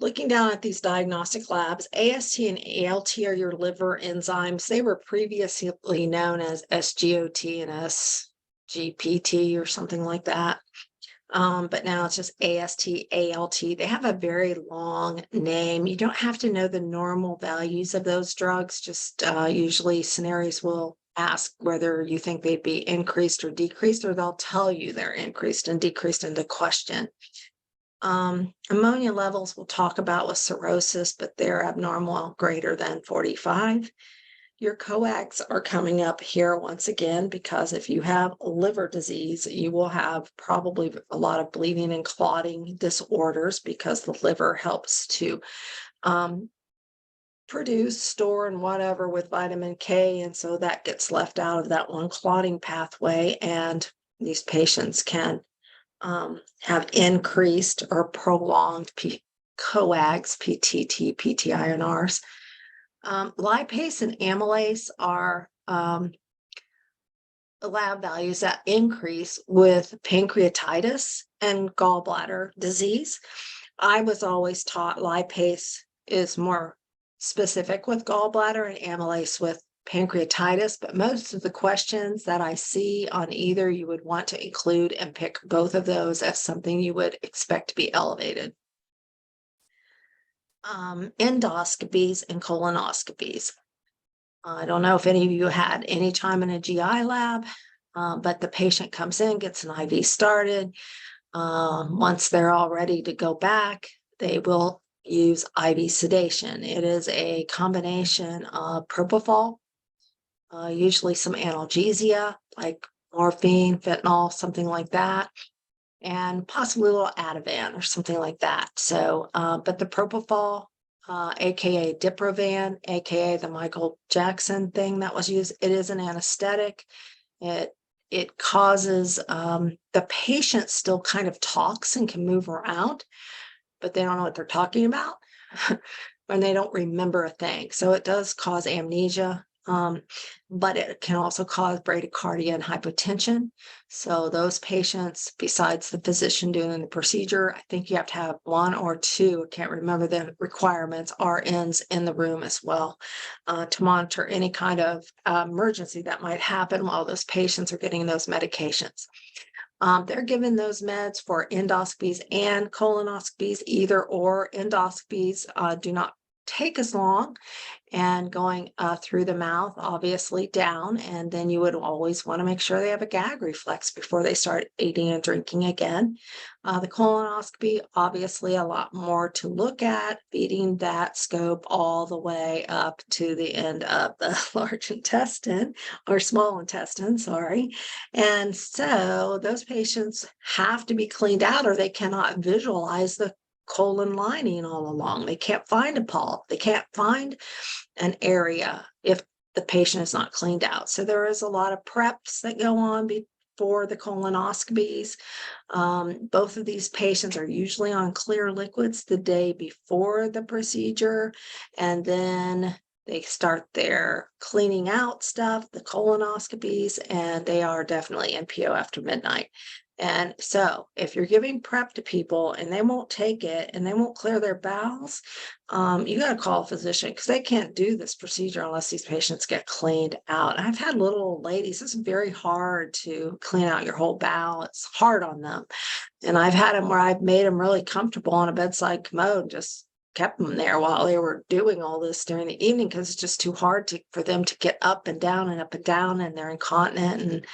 Looking down at these diagnostic labs, AST and ALT are your liver enzymes. They were previously known as SGOT and SGPT or something like that. But now it's just AST, ALT. They have a very long name. You don't have to know the normal values of those drugs. Just usually scenarios will ask whether you think they'd be increased or decreased, or they'll tell you they're increased and decreased in the question. Ammonia levels we'll talk about with cirrhosis, but they're abnormal greater than 45. Your coags are coming up here once again, because if you have liver disease, you will have probably a lot of bleeding and clotting disorders, because the liver helps to produce, store, and whatever with vitamin K. And so that gets left out of that one clotting pathway. And these patients can have increased or prolonged coags, PTT, PTINRs. Lipase and amylase are lab values that increase with pancreatitis and gallbladder disease. I was always taught lipase is more specific with gallbladder and amylase with pancreatitis, but most of the questions that I see on either, you would want to include and pick both of those as something you would expect to be elevated. Endoscopies and colonoscopies. I don't know if any of you had any time in a GI lab, but the patient comes in, gets an IV started. Once they're all ready to go back, they will use IV sedation. It is a combination of propofol, usually some analgesia like morphine, fentanyl, something like that, and possibly a little Ativan or something like that. So, but the propofol, aka Diprovan, aka the Michael Jackson thing that was used, it is an anesthetic. It causes the patient still kind of talks and can move around, but they don't know what they're talking about and they don't remember a thing. So it does cause amnesia, but it can also cause bradycardia and hypotension. So those patients, besides the physician doing the procedure, I think you have to have one or two, I can't remember the requirements, RNs in the room as well, to monitor any kind of emergency that might happen while those patients are getting those medications. They're given those meds for endoscopies and colonoscopies, either or. Endoscopies do not take as long, and going through the mouth, obviously down, and then you would always want to make sure they have a gag reflex before they start eating and drinking again. The colonoscopy, obviously a lot more to look at, feeding that scope all the way up to the end of the large intestine or small intestine, sorry. And so those patients have to be cleaned out or they cannot visualize the colon lining all along. They can't find a polyp. They can't find an area if the patient is not cleaned out. So there is a lot of preps that go on before the colonoscopies. Both of these patients are usually on clear liquids the day before the procedure, and then they start their cleaning out stuff, the colonoscopies, and they are definitely NPO after midnight. And so if you're giving prep to people and they won't take it and they won't clear their bowels, you got to call a physician because they can't do this procedure unless these patients get cleaned out. And I've had little old ladies, it's very hard to clean out your whole bowel. It's hard on them. And I've had them where I've made them really comfortable on a bedside commode, just kept them there while they were doing all this during the evening because it's just too hard for them to get up and down and up and down, and they're incontinent and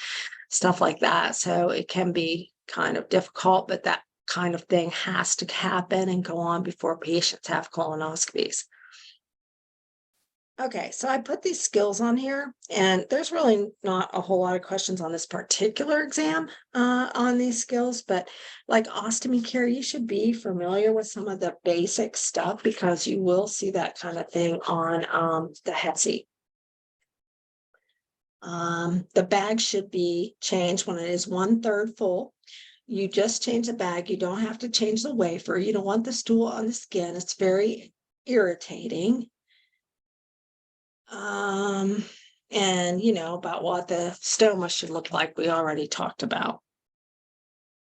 stuff like that. So it can be kind of difficult, but that kind of thing has to happen and go on before patients have colonoscopies. Okay, so I put these skills on here, and there's really not a whole lot of questions on this particular exam on these skills, but like ostomy care, you should be familiar with some of the basic stuff because you will see that kind of thing on the HESI. The bag should be changed when it is 1/3 full. You just change the bag. You don't have to change the wafer. You don't want the stool on the skin. It's very irritating. And about what the stoma should look like, we already talked about.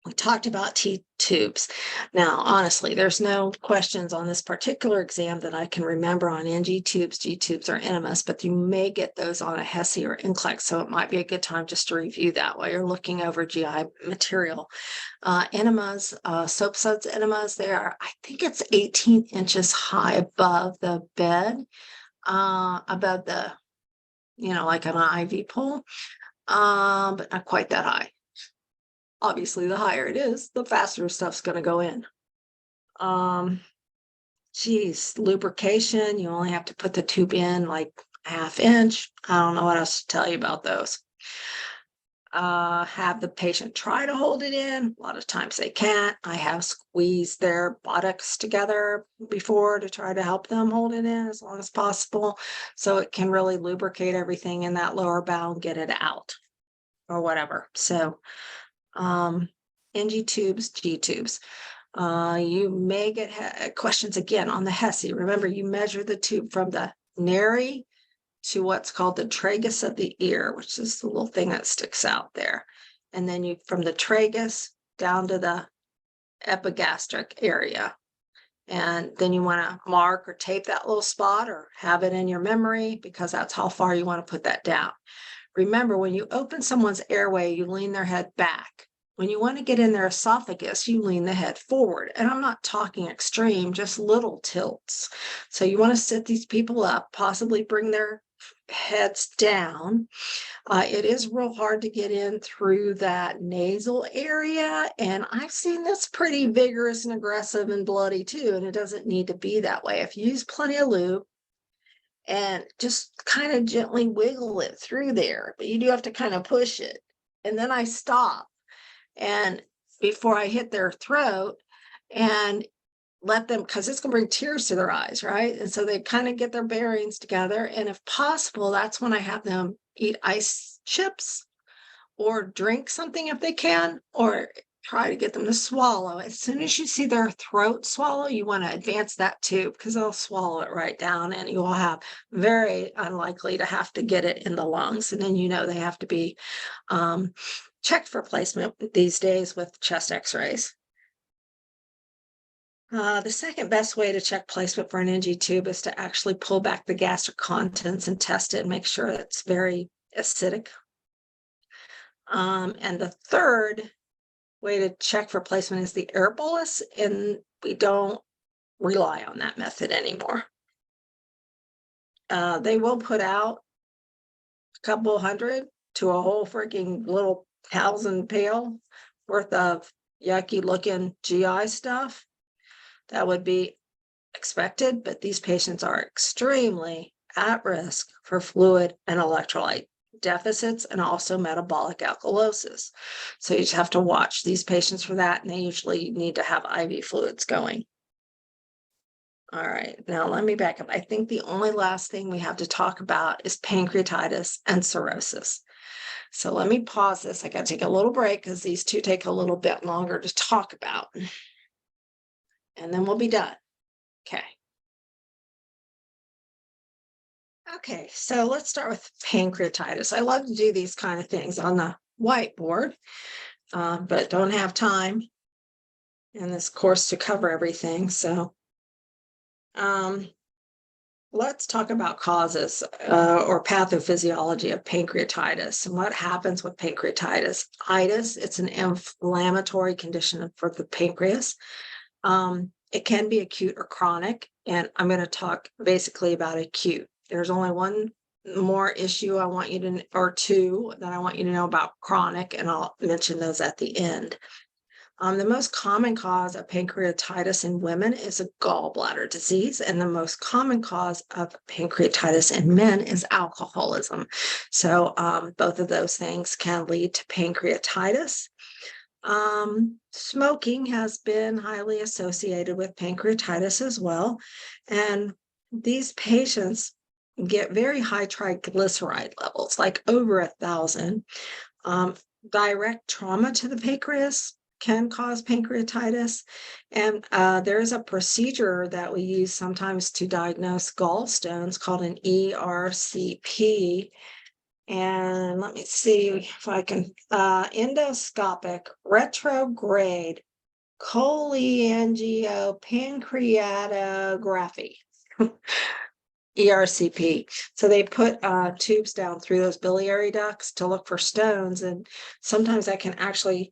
We talked about T-tubes. Now, honestly, there's no questions on this particular exam that I can remember on NG tubes, G tubes, or enemas, but you may get those on a HESI or NCLEX, so it might be a good time just to review that while you're looking over GI material. Enemas, soap suds enemas, they are, I think it's 18 inches high above the bed, above the, like an IV pole, but not quite that high. Obviously, the higher it is, the faster stuff's going to go in. Lubrication, you only have to put the tube in like a 1/2 inch. I don't know what else to tell you about those. Have the patient try to hold it in. A lot of times they can't. I have squeezed their buttocks together before to try to help them hold it in as long as possible, so it can really lubricate everything in that lower bowel and get it out or whatever. So NG tubes, G tubes. You may get questions again on the HESI. Remember, you measure the tube from the nary to what's called the tragus of the ear, which is the little thing that sticks out there. And then you from the tragus down to the epigastric area. And then you want to mark or tape that little spot or have it in your memory because that's how far you want to put that down. Remember, when you open someone's airway, you lean their head back. When you want to get in their esophagus, you lean the head forward. And I'm not talking extreme, just little tilts. So you want to sit these people up, possibly bring their heads down, it is real hard to get in through that nasal area. And I've seen this pretty vigorous and aggressive and bloody too. And it doesn't need to be that way. If you use plenty of lube and just kind of gently wiggle it through there, but you do have to kind of push it. And then I stop and before I hit their throat and let them, because it's going to bring tears to their eyes, right? And so they kind of get their bearings together. And if possible, that's when I have them eat ice chips or drink something if they can, or try to get them to swallow. As soon as you see their throat swallow, you want to advance that tube because they'll swallow it right down and you will have very unlikely to have to get it in the lungs. And then you know they have to be checked for placement these days with chest x-rays. The second best way to check placement for an NG tube is to actually pull back the gastric contents and test it and make sure it's very acidic. And the third way to check for placement is the air bolus, and we don't rely on that method anymore. They will put out a couple hundred to a whole freaking little 1,000 pail worth of yucky looking GI stuff. That would be expected, but these patients are extremely at risk for fluid and electrolyte deficits and also metabolic alkalosis. So you just have to watch these patients for that, and they usually need to have IV fluids going. All right, now let me back up. I think the only last thing we have to talk about is pancreatitis and cirrhosis. So let me pause this. I got to take a little break because these two take a little bit longer to talk about. And then we'll be done. Okay. Okay, so let's start with pancreatitis. I love to do these kind of things on the whiteboard, but don't have time in this course to cover everything. So let's talk about causes or pathophysiology of pancreatitis and what happens with pancreatitis. Itis, it's an inflammatory condition for the pancreas. It can be acute or chronic, and I'm going to talk basically about acute. There's only one more issue I want you to, or two that I want you to know about chronic, and I'll mention those at the end. The most common cause of pancreatitis in women is a gallbladder disease, and the most common cause of pancreatitis in men is alcoholism. So both of those things can lead to pancreatitis. Smoking has been highly associated with pancreatitis as well, and these patients get very high triglyceride levels, like over 1,000. Direct trauma to the pancreas can cause pancreatitis, and there is a procedure that we use sometimes to diagnose gallstones called an ERCP. And let me see if I can, endoscopic retrograde cholangiopancreatography, ERCP. So they put tubes down through those biliary ducts to look for stones. And sometimes that can actually,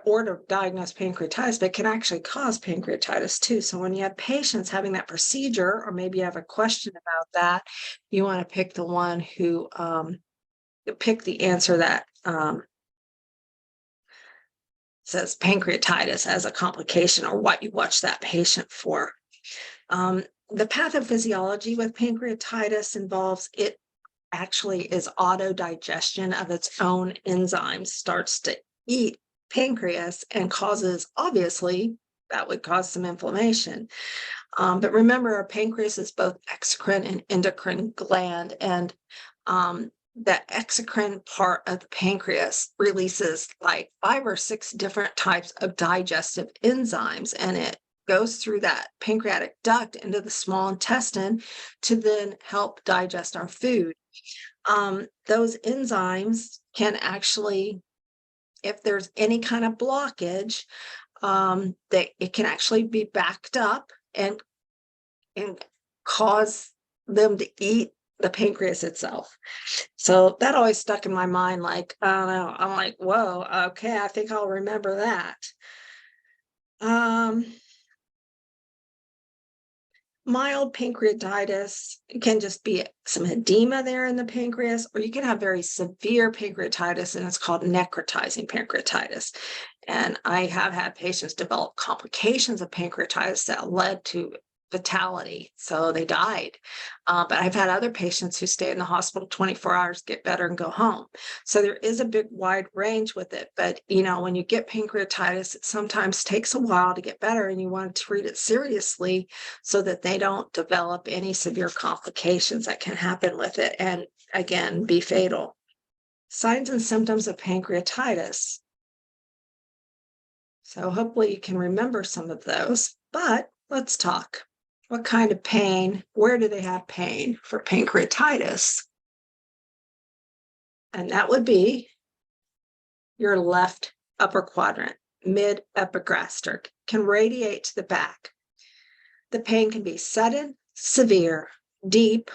or to diagnose pancreatitis, but it can actually cause pancreatitis too. So when you have patients having that procedure, or maybe you have a question about that, you want to pick the one who, pick the answer that says pancreatitis as a complication, or what you watch that patient for. The pathophysiology with pancreatitis involves it actually is autodigestion of its own enzymes, starts to eat pancreas and causes, obviously, that would cause some inflammation. But remember, our pancreas is both exocrine and endocrine gland, and the exocrine part of the pancreas releases like 5 or 6 different types of digestive enzymes, and it goes through that pancreatic duct into the small intestine to then help digest our food. Those enzymes can actually, if there's any kind of blockage, it can actually be backed up and cause them to eat the pancreas itself. So that always stuck in my mind, like, I don't know, I'm like, whoa, okay, I think I'll remember that. mild pancreatitis. It can just be some edema there in the pancreas, or you can have very severe pancreatitis, and it's called necrotizing pancreatitis. And I have had patients develop complications of pancreatitis that led to fatality. So they died. But I've had other patients who stay in the hospital 24 hours, get better, and go home. So there is a big wide range with it. But, when you get pancreatitis, it sometimes takes a while to get better, and you want to treat it seriously so that they don't develop any severe complications that can happen with it and, again, be fatal. Signs and symptoms of pancreatitis. So hopefully you can remember some of those, but let's talk. What kind of pain? Where do they have pain for pancreatitis? And that would be your left upper quadrant, mid-epigastric, can radiate to the back. The pain can be sudden, severe, deep,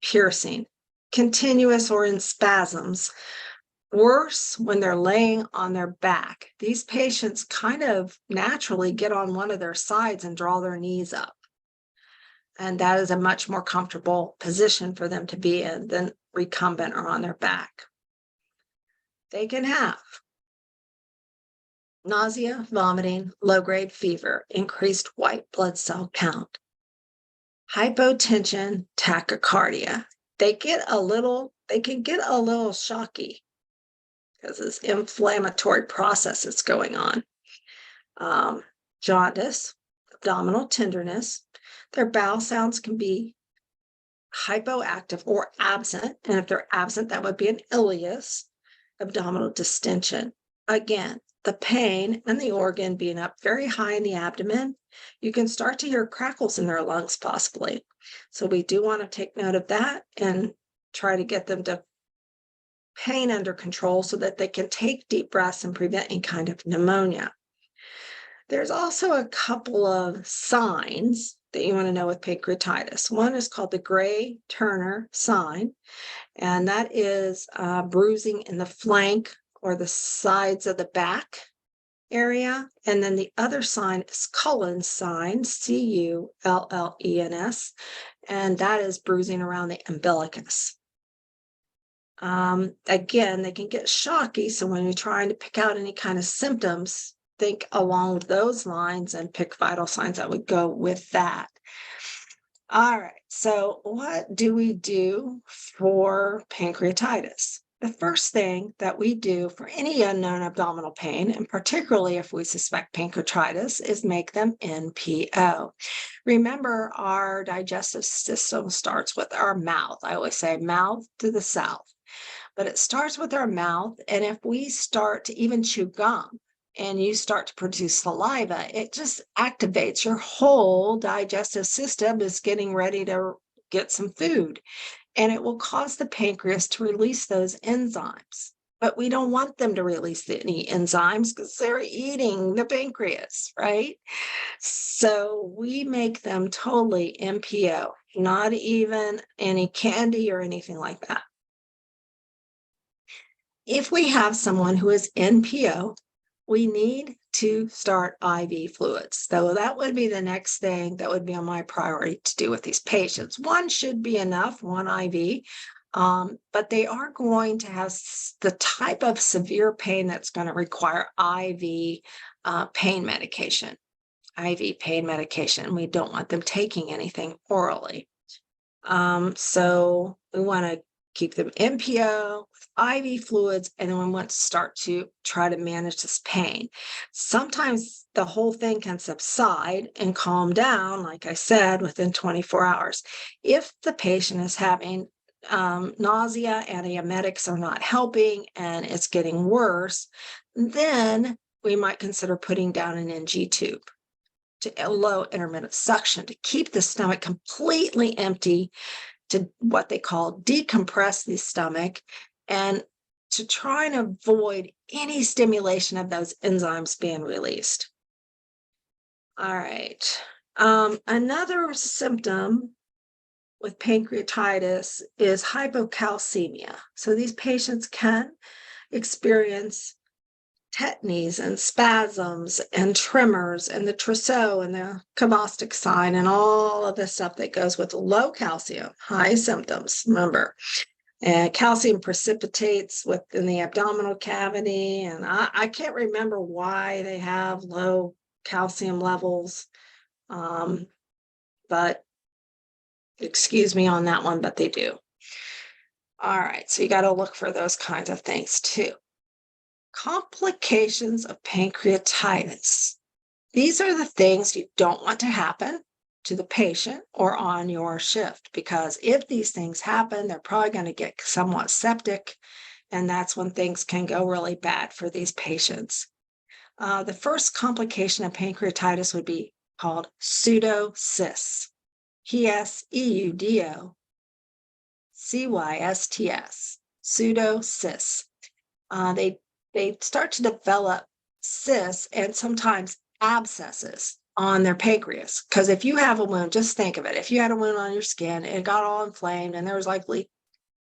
piercing, continuous, or in spasms. Worse when they're laying on their back. These patients kind of naturally get on one of their sides and draw their knees up. And that is a much more comfortable position for them to be in than recumbent or on their back. They can have nausea, vomiting, low-grade fever, increased white blood cell count, hypotension, tachycardia. They can get a little shocky because it's inflammatory process that's going on. Jaundice, abdominal tenderness. Their bowel sounds can be hypoactive or absent. And if they're absent, that would be an ileus, abdominal distension. Again, the pain and the organ being up very high in the abdomen, you can start to hear crackles in their lungs possibly. So we do want to take note of that and try to get them to pain under control so that they can take deep breaths and prevent any kind of pneumonia. There's also a couple of signs that you want to know with pancreatitis. One is called the Gray-Turner sign, and that is bruising in the flank or the sides of the back area. And then the other sign is Cullen's sign, Cullens, and that is bruising around the umbilicus. Again, they can get shocky. So when you're trying to pick out any kind of symptoms, think along those lines and pick vital signs that would go with that. All right. So what do we do for pancreatitis? The first thing that we do for any unknown abdominal pain, and particularly if we suspect pancreatitis, is make them NPO. Remember, our digestive system starts with our mouth. I always say mouth to the south, but it starts with our mouth. And if we start to even chew gum and you start to produce saliva, it just activates your whole digestive system is getting ready to get some food. And it will cause the pancreas to release those enzymes. But we don't want them to release any enzymes because they're eating the pancreas, right? So we make them totally NPO, not even any candy or anything like that. If we have someone who is NPO, we need to start IV fluids. So that would be the next thing that would be on my priority to do with these patients. One should be enough, one IV, but they are going to have the type of severe pain that's going to require IV pain medication. IV pain medication. We don't want them taking anything orally. So we want to keep them NPO, IV fluids, and then we want to start to try to manage this pain. Sometimes the whole thing can subside and calm down, like I said, within 24 hours. If the patient is having nausea, antiemetics are not helping, and it's getting worse, then we might consider putting down an NG tube to low intermittent suction to keep the stomach completely empty, to what they call decompress the stomach, and to try and avoid any stimulation of those enzymes being released. All right. Another symptom with pancreatitis is hypocalcemia. So these patients can experience tetanies and spasms and tremors and the trousseau and the Kavostic sign and all of the stuff that goes with low calcium, high symptoms. Remember, and calcium precipitates within the abdominal cavity. And I can't remember why they have low calcium levels, but excuse me on that one, but they do. All right, so you got to look for those kinds of things too. Complications of pancreatitis. These are the things you don't want to happen to the patient or on your shift, because if these things happen, they're probably going to get somewhat septic, and that's when things can go really bad for these patients. The first complication of pancreatitis would be called pseudocystis. Pseudocystis. Pseudocystis. They start to develop cysts and sometimes abscesses on their pancreas. Because if you have a wound, just think of it. If you had a wound on your skin, it got all inflamed and there was like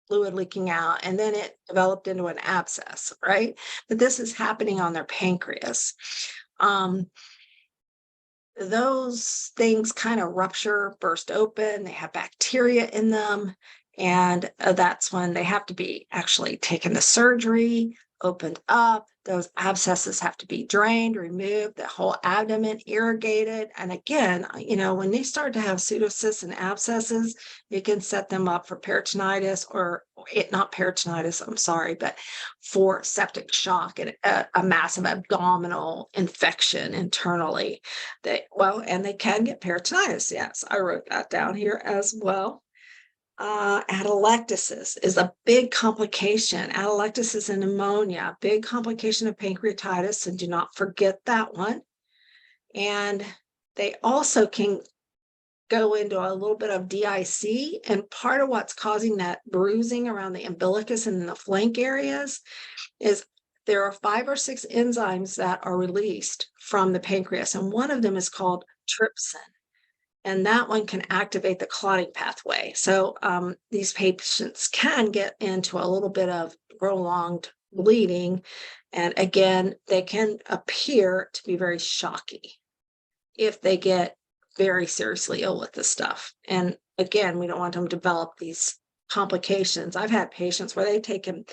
fluid leaking out, and then it developed into an abscess, right? But this is happening on their pancreas. Those things kind of rupture, burst open, they have bacteria in them, and that's when they have to be actually taken to surgery, opened up. Those abscesses have to be drained, removed, the whole abdomen irrigated. And again, when they start to have pseudocysts and abscesses, it can set them up for peritonitis, or not peritonitis, I'm sorry, but for septic shock and a massive abdominal infection internally. And they can get peritonitis. Yes, I wrote that down here as well. Atelectasis is a big complication. Atelectasis and pneumonia, big complication of pancreatitis, and do not forget that one. And they also can go into a little bit of DIC, and part of what's causing that bruising around the umbilicus and the flank areas is there are 5 or 6 enzymes that are released from the pancreas, and one of them is called trypsin. And that one can activate the clotting pathway. So these patients can get into a little bit of prolonged bleeding. And again, they can appear to be very shocky if they get very seriously ill with this stuff. And again, we don't want them to develop these complications. I've had patients where they've taken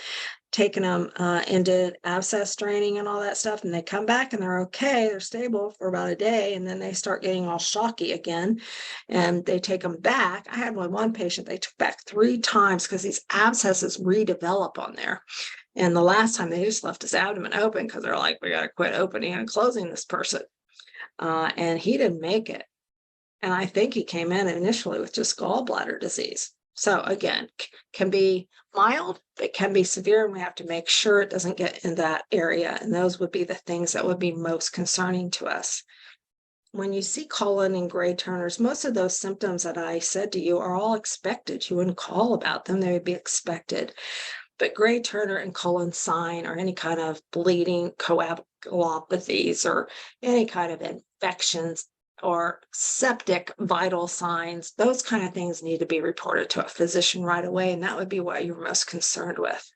them into abscess draining and all that stuff, and they come back and they're okay, they're stable for about a day, and then they start getting all shocky again, and they take them back. I had one patient they took back 3 times because these abscesses redevelop on there. And the last time they just left his abdomen open because they're like, we got to quit opening and closing this person. And he didn't make it. And I think he came in initially with just gallbladder disease. So again, can be mild, but can be severe, and we have to make sure it doesn't get in that area. And those would be the things that would be most concerning to us. When you see colon and Gray Turners, most of those symptoms that I said to you are all expected. You wouldn't call about them, they would be expected. But Gray Turner and colon sign, or any kind of bleeding coagulopathies, or any kind of infections, or septic vital signs, those kind of things need to be reported to a physician right away, and that would be what you're most concerned with.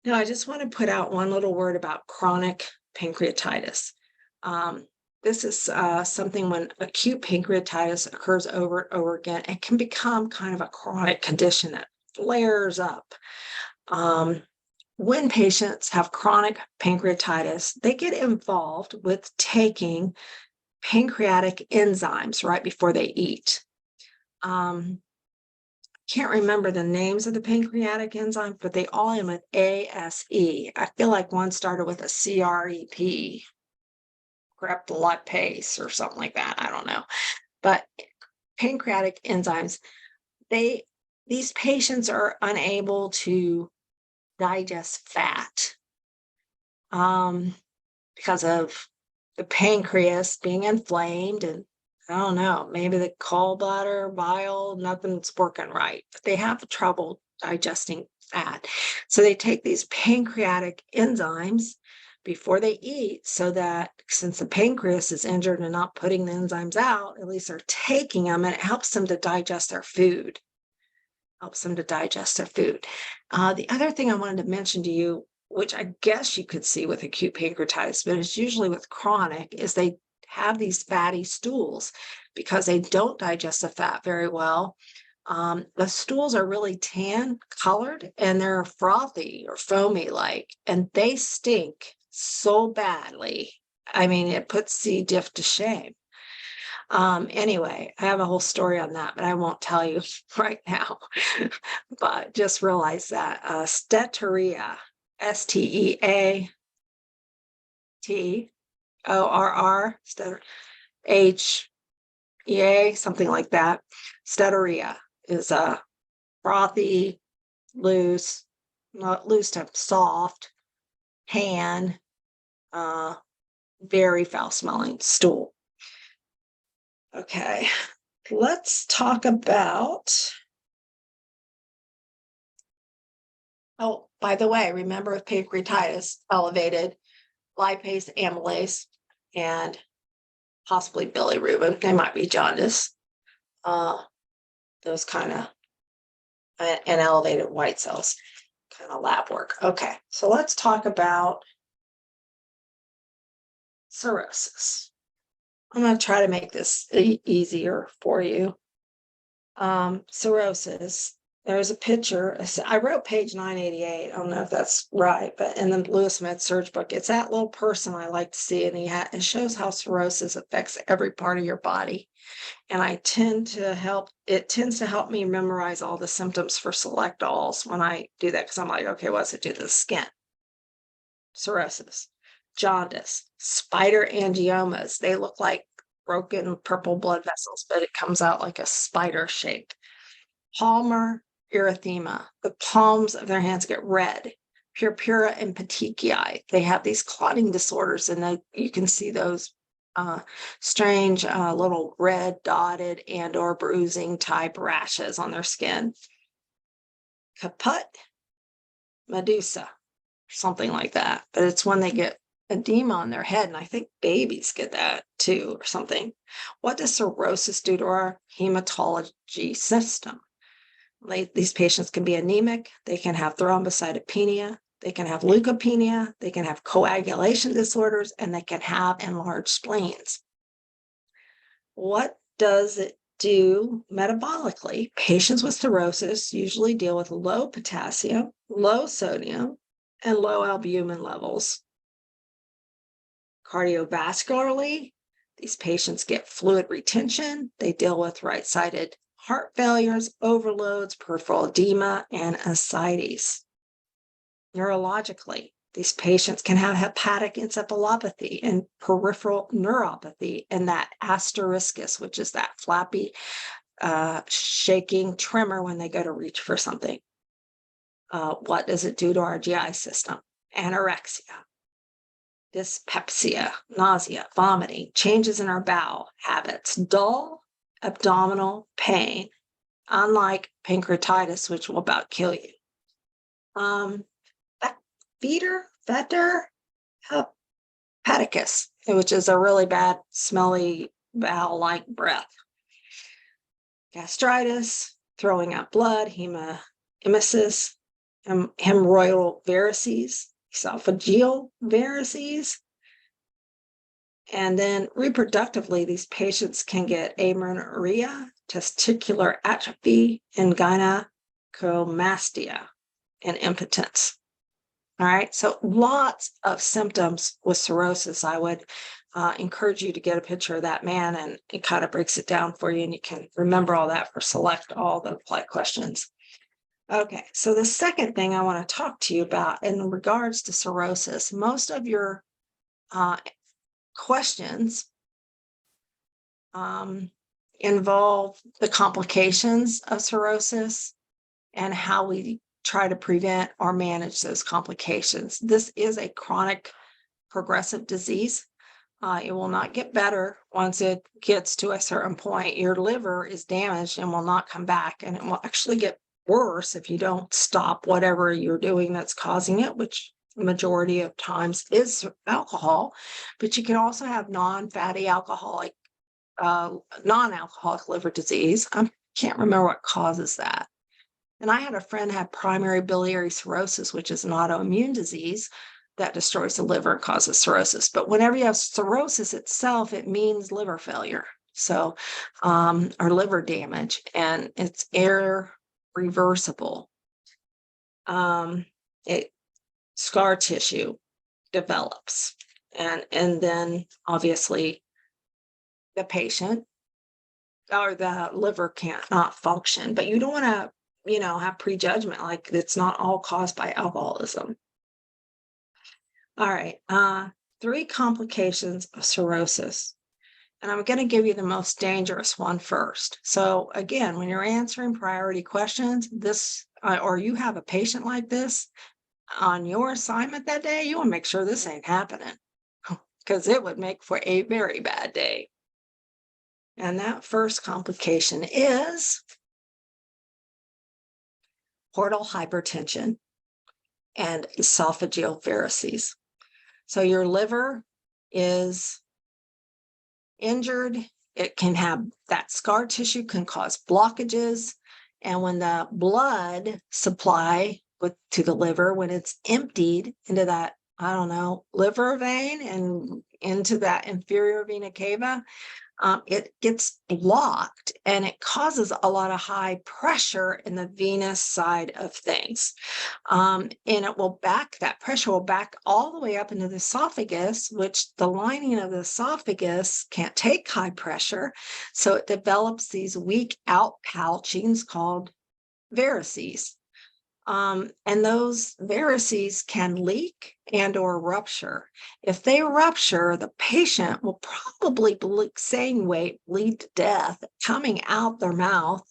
Now, I just want to put out one little word about chronic pancreatitis. This is something when acute pancreatitis occurs over and over again, it can become kind of a chronic condition that flares up. When patients have chronic pancreatitis, they get involved with taking pancreatic enzymes right before they eat. Can't remember the names of the pancreatic enzymes, but they all end with ASE. I feel like one started with a CREP, creplipase or something like that. I don't know. But pancreatic enzymes, these patients are unable to digest fat because of the pancreas being inflamed, and I don't know, maybe the gallbladder, bile, nothing's working right, but they have trouble digesting fat. So they take these pancreatic enzymes before they eat, so that since the pancreas is injured and not putting the enzymes out, at least they're taking them, and it helps them to digest their food. The other thing I wanted to mention to you which I guess you could see with acute pancreatitis, but it's usually with chronic, is they have these fatty stools because they don't digest the fat very well. The stools are really tan colored and they're frothy or foamy like, and they stink so badly. I mean, it puts C. diff to shame. Anyway, I have a whole story on that, but I won't tell you right now. But just realize that steatorrhea, Steatorr, Hea, something like that. Steatorrhea is a frothy, loose, not loose to soft, tan, very foul smelling stool. Okay, let's talk about. Oh, by the way, remember with pancreatitis, elevated lipase, amylase, and possibly bilirubin. They might be jaundice. Those kind of, and elevated white cells, kind of lab work. Okay, so let's talk about cirrhosis. I'm going to try to make this easier for you. Cirrhosis. There's a picture. I wrote page 988. I don't know if that's right, but in the Lewis Med Surge book, it's that little person I like to see, and it shows how cirrhosis affects every part of your body. And it tends to help me memorize all the symptoms for Selectols when I do that, because I'm like, okay, what's it do to the skin? Cirrhosis, jaundice, spider angiomas. They look like broken purple blood vessels, but it comes out like a spider shape. Palmar erythema. The palms of their hands get red. Purpura and petechiae. They have these clotting disorders, and you can see those strange little red dotted and or bruising type rashes on their skin. Caput medusa, something like that. But it's when they get edema on their head, and I think babies get that too or something. What does cirrhosis do to our hematology system? These patients can be anemic, they can have thrombocytopenia, they can have leukopenia, they can have coagulation disorders, and they can have enlarged spleens. What does it do metabolically? Patients with cirrhosis usually deal with low potassium, low sodium, and low albumin levels. Cardiovascularly, these patients get fluid retention. They deal with right-sided heart failures, overloads, peripheral edema, and ascites. Neurologically, these patients can have hepatic encephalopathy and peripheral neuropathy, and that asteriscus, which is that flappy, shaking tremor when they go to reach for something. What does it do to our GI system? Anorexia, dyspepsia, nausea, vomiting, changes in our bowel habits, dull abdominal pain, unlike pancreatitis, which will about kill you. Veter hepaticus, which is a really bad, smelly, bowel-like breath. Gastritis, throwing out blood, emesis, hemorrhoidal varices, esophageal varices. And then reproductively, these patients can get amenorrhea, testicular atrophy, and gynecomastia, and impotence. All right, so lots of symptoms with cirrhosis. I would encourage you to get a picture of that man, and it kind of breaks it down for you, and you can remember all that for select all the applied questions. Okay, so the second thing I want to talk to you about in regards to cirrhosis, most of your questions involve the complications of cirrhosis and how we try to prevent or manage those complications. This is a chronic progressive disease. It will not get better once it gets to a certain point. Your liver is damaged and will not come back, and it will actually get worse if you don't stop whatever you're doing that's causing it, which majority of times is alcohol. But you can also have non-fatty alcoholic, non-alcoholic liver disease. I can't remember what causes that. And I had a friend had primary biliary cirrhosis, which is an autoimmune disease that destroys the liver and causes cirrhosis. But whenever you have cirrhosis itself, it means liver failure. So, or liver damage, and it's irreversible. It scar tissue develops, and then obviously the patient or the liver can't not function. But you don't want to, have prejudgment like it's not all caused by alcoholism. All right. 3 complications of cirrhosis. And I'm going to give you the most dangerous one first. So again, when you're answering priority questions, this or you have a patient like this on your assignment that day, you want to make sure this ain't happening because it would make for a very bad day. And that first complication is portal hypertension and esophageal varices. So your liver is injured. It can have that scar tissue can cause blockages. And when the blood supply to the liver, when it's emptied into that, liver vein and into that inferior vena cava, it gets blocked and it causes a lot of high pressure in the venous side of things. And that pressure will back all the way up into the esophagus, which the lining of the esophagus can't take high pressure. So it develops these weak outpouchings called varices. And those varices can leak and or rupture. If they rupture, the patient will probably same weight bleed to death coming out their mouth,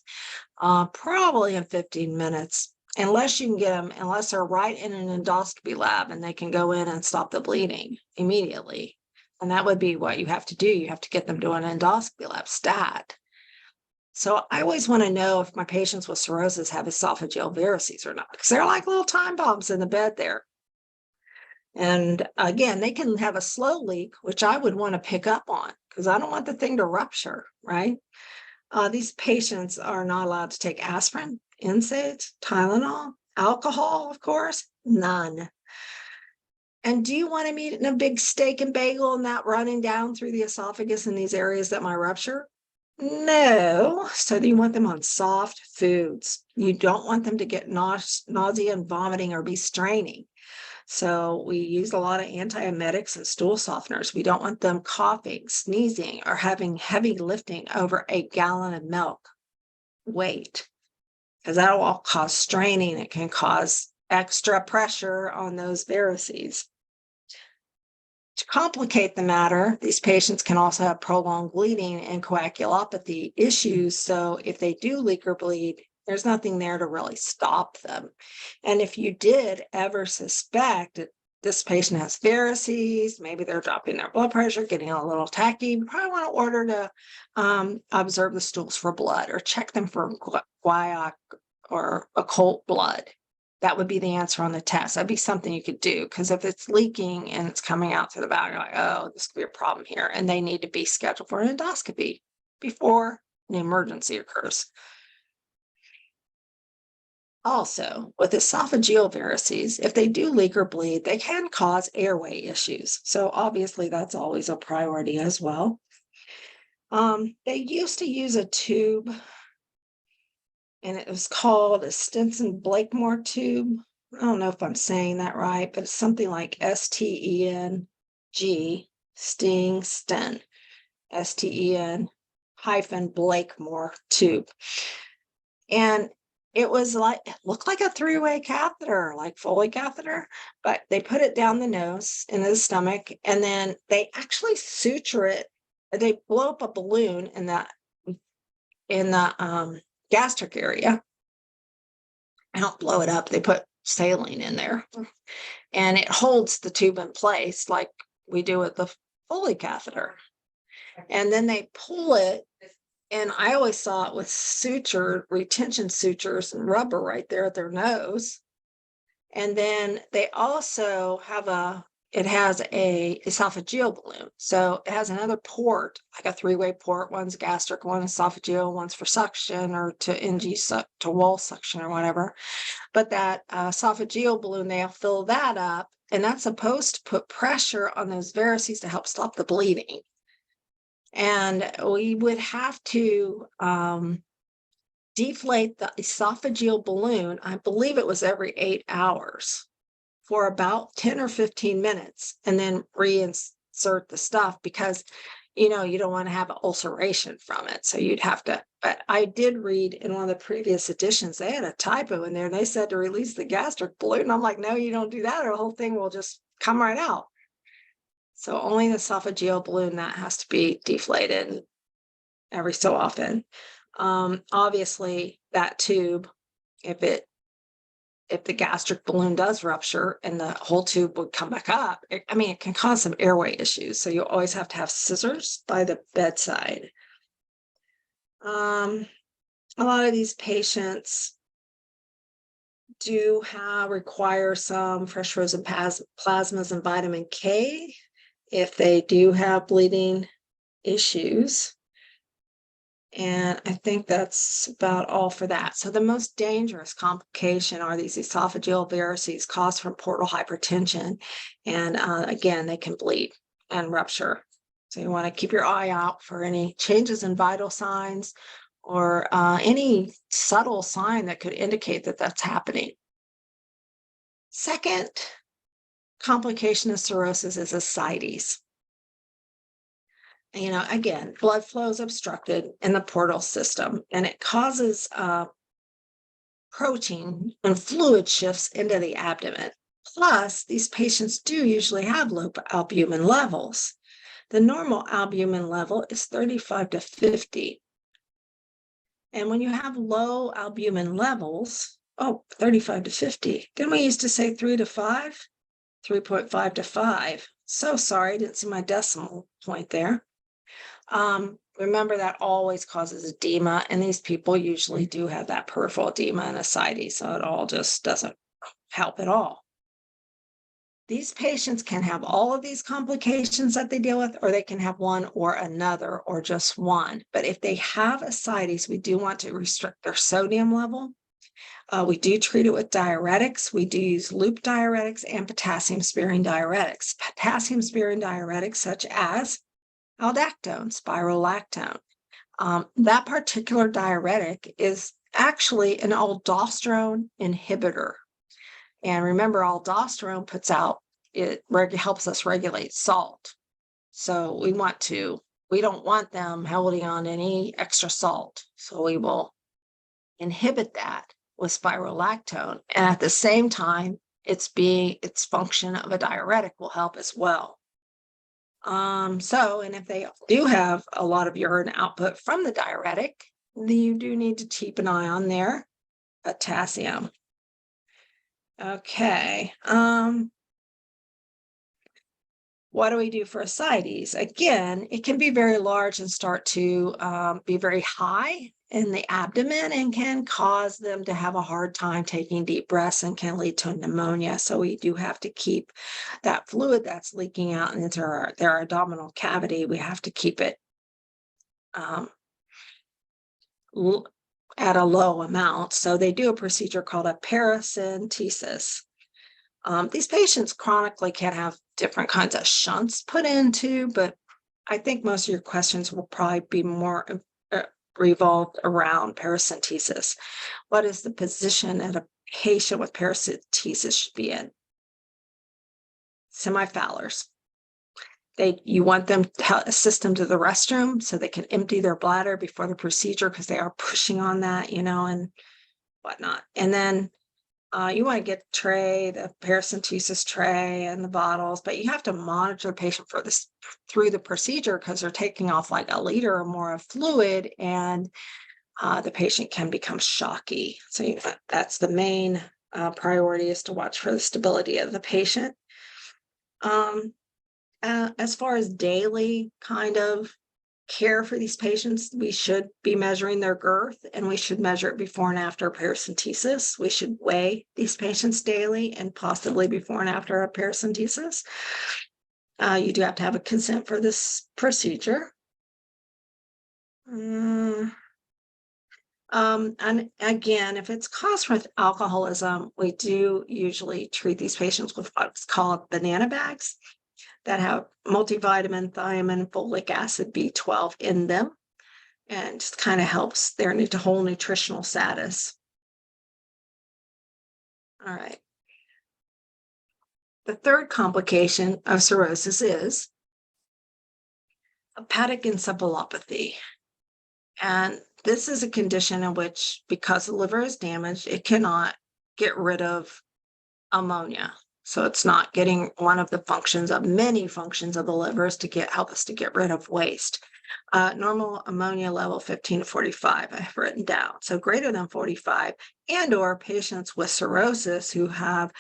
probably in 15 minutes, unless they're right in an endoscopy lab and they can go in and stop the bleeding immediately. And that would be what you have to do. You have to get them to an endoscopy lab stat. So I always want to know if my patients with cirrhosis have esophageal varices or not, because they're like little time bombs in the bed there. And again, they can have a slow leak, which I would want to pick up on because I don't want the thing to rupture, right? These patients are not allowed to take aspirin, NSAIDs, Tylenol, alcohol, of course, none. And do you want to eat in a big steak and bagel and that running down through the esophagus in these areas that might rupture? No. So you want them on soft foods. You don't want them to get nausea and vomiting or be straining. So we use a lot of antiemetics and stool softeners. We don't want them coughing, sneezing, or having heavy lifting over 1 gallon of milk weight, because that will all cause straining. It can cause extra pressure on those varices. To complicate the matter, these patients can also have prolonged bleeding and coagulopathy issues. So if they do leak or bleed, there's nothing there to really stop them. And if you did ever suspect that this patient has varices, maybe they're dropping their blood pressure, getting a little tacky, you probably want to order to observe the stools for blood or check them for guaiac or occult blood. That would be the answer on the test. That'd be something you could do, because if it's leaking and it's coming out through the bowel, you're like, oh, this could be a problem here. And they need to be scheduled for an endoscopy before an emergency occurs. Also, with esophageal varices, if they do leak or bleed, they can cause airway issues. So obviously that's always a priority as well. They used to use a tube, and it was called a Stenson-Blakemore tube. I don't know if I'm saying that right, but it's something like STENG, Sten, STEN hyphen Blakemore tube. And it was looked like a 3-way catheter, like Foley catheter, but they put it down the nose into the stomach, and then they actually suture it. They blow up a balloon in the gastric area. I don't blow it up. They put saline in there, and it holds the tube in place like we do with the Foley catheter. And then they pull it, and I always saw it with retention sutures and rubber right there at their nose. And then they also have it has a esophageal balloon. So it has another port, like a three-way port. One's gastric, one esophageal, one's for suction or to NG to wall suction or whatever. But that esophageal balloon, they'll fill that up, and that's supposed to put pressure on those varices to help stop the bleeding. And we would have to deflate the esophageal balloon, I believe it was every 8 hours, for about 10 or 15 minutes, and then reinsert the stuff because, you don't want to have an ulceration from it. So you'd have to, but I did read in one of the previous editions, they had a typo in there and they said to release the gastric balloon. I'm like, no, you don't do that, or the whole thing will just come right out. So only the esophageal balloon, that has to be deflated every so often. Obviously that tube, if the gastric balloon does rupture and the whole tube would come back up, it can cause some airway issues. So you always have to have scissors by the bedside. A lot of these patients do require some fresh frozen plasmas and vitamin K if they do have bleeding issues. And I think that's about all for that. So the most dangerous complication are these esophageal varices caused from portal hypertension. And again, they can bleed and rupture. So you want to keep your eye out for any changes in vital signs or any subtle sign that could indicate that that's happening. Second complication of cirrhosis is ascites. Again, blood flow is obstructed in the portal system, and it causes protein and fluid shifts into the abdomen. Plus, these patients do usually have low albumin levels. The normal albumin level is 35 to 50. And when you have low albumin levels, 35 to 50, didn't we used to say 3 to 5? 3.5 to 5. So sorry, I didn't see my decimal point there. Remember that always causes edema, and these people usually do have that peripheral edema and ascites, so it all just doesn't help at all. These patients can have all of these complications that they deal with, or they can have one or another, or just one. But if they have ascites, we do want to restrict their sodium level. We do treat it with diuretics. We do use loop diuretics and potassium-sparing diuretics. Potassium-sparing diuretics such as aldactone, spirolactone. That particular diuretic is actually an aldosterone inhibitor. And remember, aldosterone helps us regulate salt. So we don't want them holding on any extra salt. So we will inhibit that with spirolactone. And at the same time, its function of a diuretic will help as well. And if they do have a lot of urine output from the diuretic, you do need to keep an eye on their potassium. Okay. What do we do for ascites? Again, it can be very large and start to be very high in the abdomen and can cause them to have a hard time taking deep breaths and can lead to pneumonia. So we do have to keep that fluid that's leaking out into their abdominal cavity. We have to keep it at a low amount. So they do a procedure called a paracentesis. These patients chronically can have different kinds of shunts put into, but I think most of your questions will probably be more revolved around paracentesis. What is the position that a patient with paracentesis should be in? Semi-Fowlers. You want them to assist them to the restroom so they can empty their bladder before the procedure because they are pushing on that, and whatnot. And then you want to get the paracentesis tray and the bottles, but you have to monitor the patient through the procedure because they're taking off like a liter or more of fluid, and the patient can become shocky. So that's the main priority, is to watch for the stability of the patient. As far as daily kind of care for these patients, we should be measuring their girth, and we should measure it before and after paracentesis. We should weigh these patients daily and possibly before and after a paracentesis. You do have to have a consent for this procedure. And again, if it's caused with alcoholism, we do usually treat these patients with what's called banana bags that have multivitamin, thiamine, folic acid, B12 in them, and just kind of helps their whole nutritional status. All right. The third complication of cirrhosis is hepatic encephalopathy. And this is a condition in which, because the liver is damaged, it cannot get rid of ammonia. So it's not getting one of the functions of many functions of the liver is to help us to get rid of waste. Normal ammonia level 15 to 45, I've written down. So greater than 45, and or patients with cirrhosis who have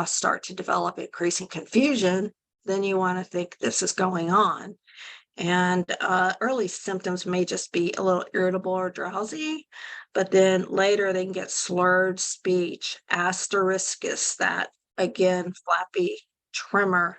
start to develop increasing confusion, then you want to think this is going on. And early symptoms may just be a little irritable or drowsy, but then later they can get slurred speech, asteriscus, that again, flappy tremor,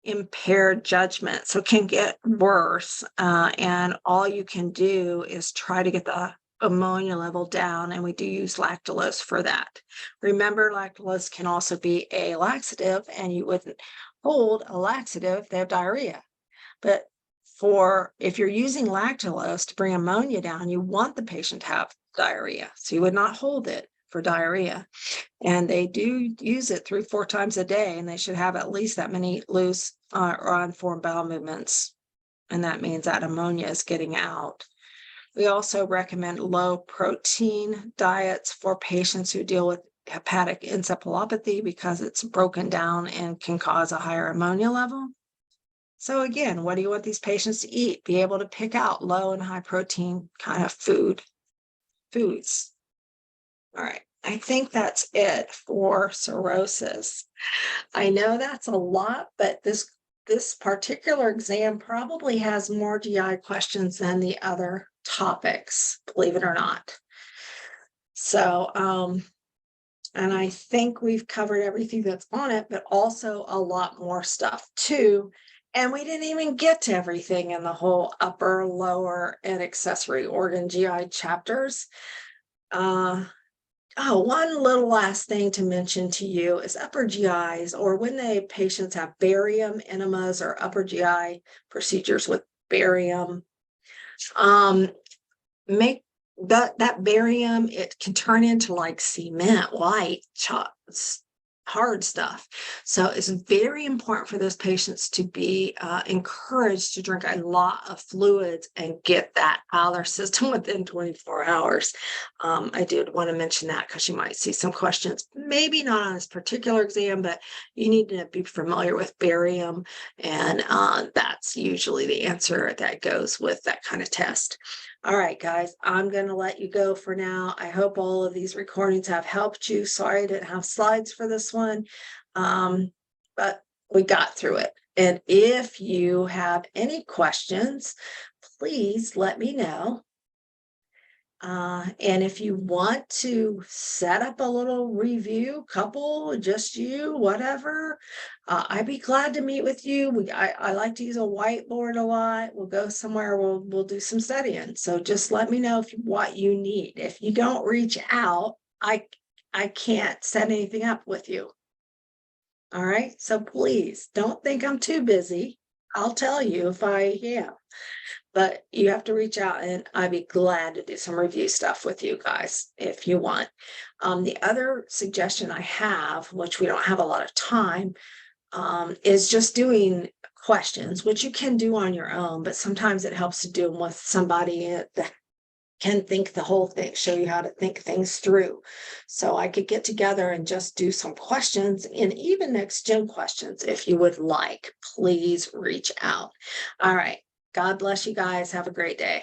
impaired judgment. So it can get worse. And all you can do is try to get the ammonia level down, and we do use lactulose for that. Remember, lactulose can also be a laxative, and you wouldn't hold a laxative if they have diarrhea. But if you're using lactulose to bring ammonia down, you want the patient to have diarrhea. So you would not hold it for diarrhea. And they do use it 3-4 times a day, and they should have at least that many loose or unformed bowel movements. And that means that ammonia is getting out. We also recommend low protein diets for patients who deal with hepatic encephalopathy because it's broken down and can cause a higher ammonia level. So again, what do you want these patients to eat? Be able to pick out low and high protein kind of foods. All right, I think that's it for cirrhosis. I know that's a lot, but this particular exam probably has more GI questions than the other topics, believe it or not. So, and I think we've covered everything that's on it, but also a lot more stuff too. And we didn't even get to everything in the whole upper, lower, and accessory organ GI chapters. One little last thing to mention to you is upper GIs, or when the patients have barium enemas or upper GI procedures with barium, make that barium, it can turn into like cement, white, hard stuff. So it's very important for those patients to be encouraged to drink a lot of fluids and get that out of their system within 24 hours. I did want to mention that because you might see some questions, maybe not on this particular exam, but you need to be familiar with barium, and that's usually the answer that goes with that kind of test. All right, guys, I'm going to let you go for now. I hope all of these recordings have helped you. Sorry I didn't have slides for this one, but we got through it. And if you have any questions, please let me know. And if you want to set up a little review, couple, just you, whatever, I'd be glad to meet with you. I like to use a whiteboard a lot. We'll go somewhere, we'll do some studying. So just let me know what you need. If you don't reach out, I can't set anything up with you. All right. So please don't think I'm too busy. I'll tell you if I am. But you have to reach out, and I'd be glad to do some review stuff with you guys if you want. The other suggestion I have, which we don't have a lot of time, is just doing questions, which you can do on your own, but sometimes it helps to do them with somebody that can think the whole thing, show you how to think things through. So I could get together and just do some questions, and even next gen questions if you would like. Please reach out. All right. God bless you guys. Have a great day.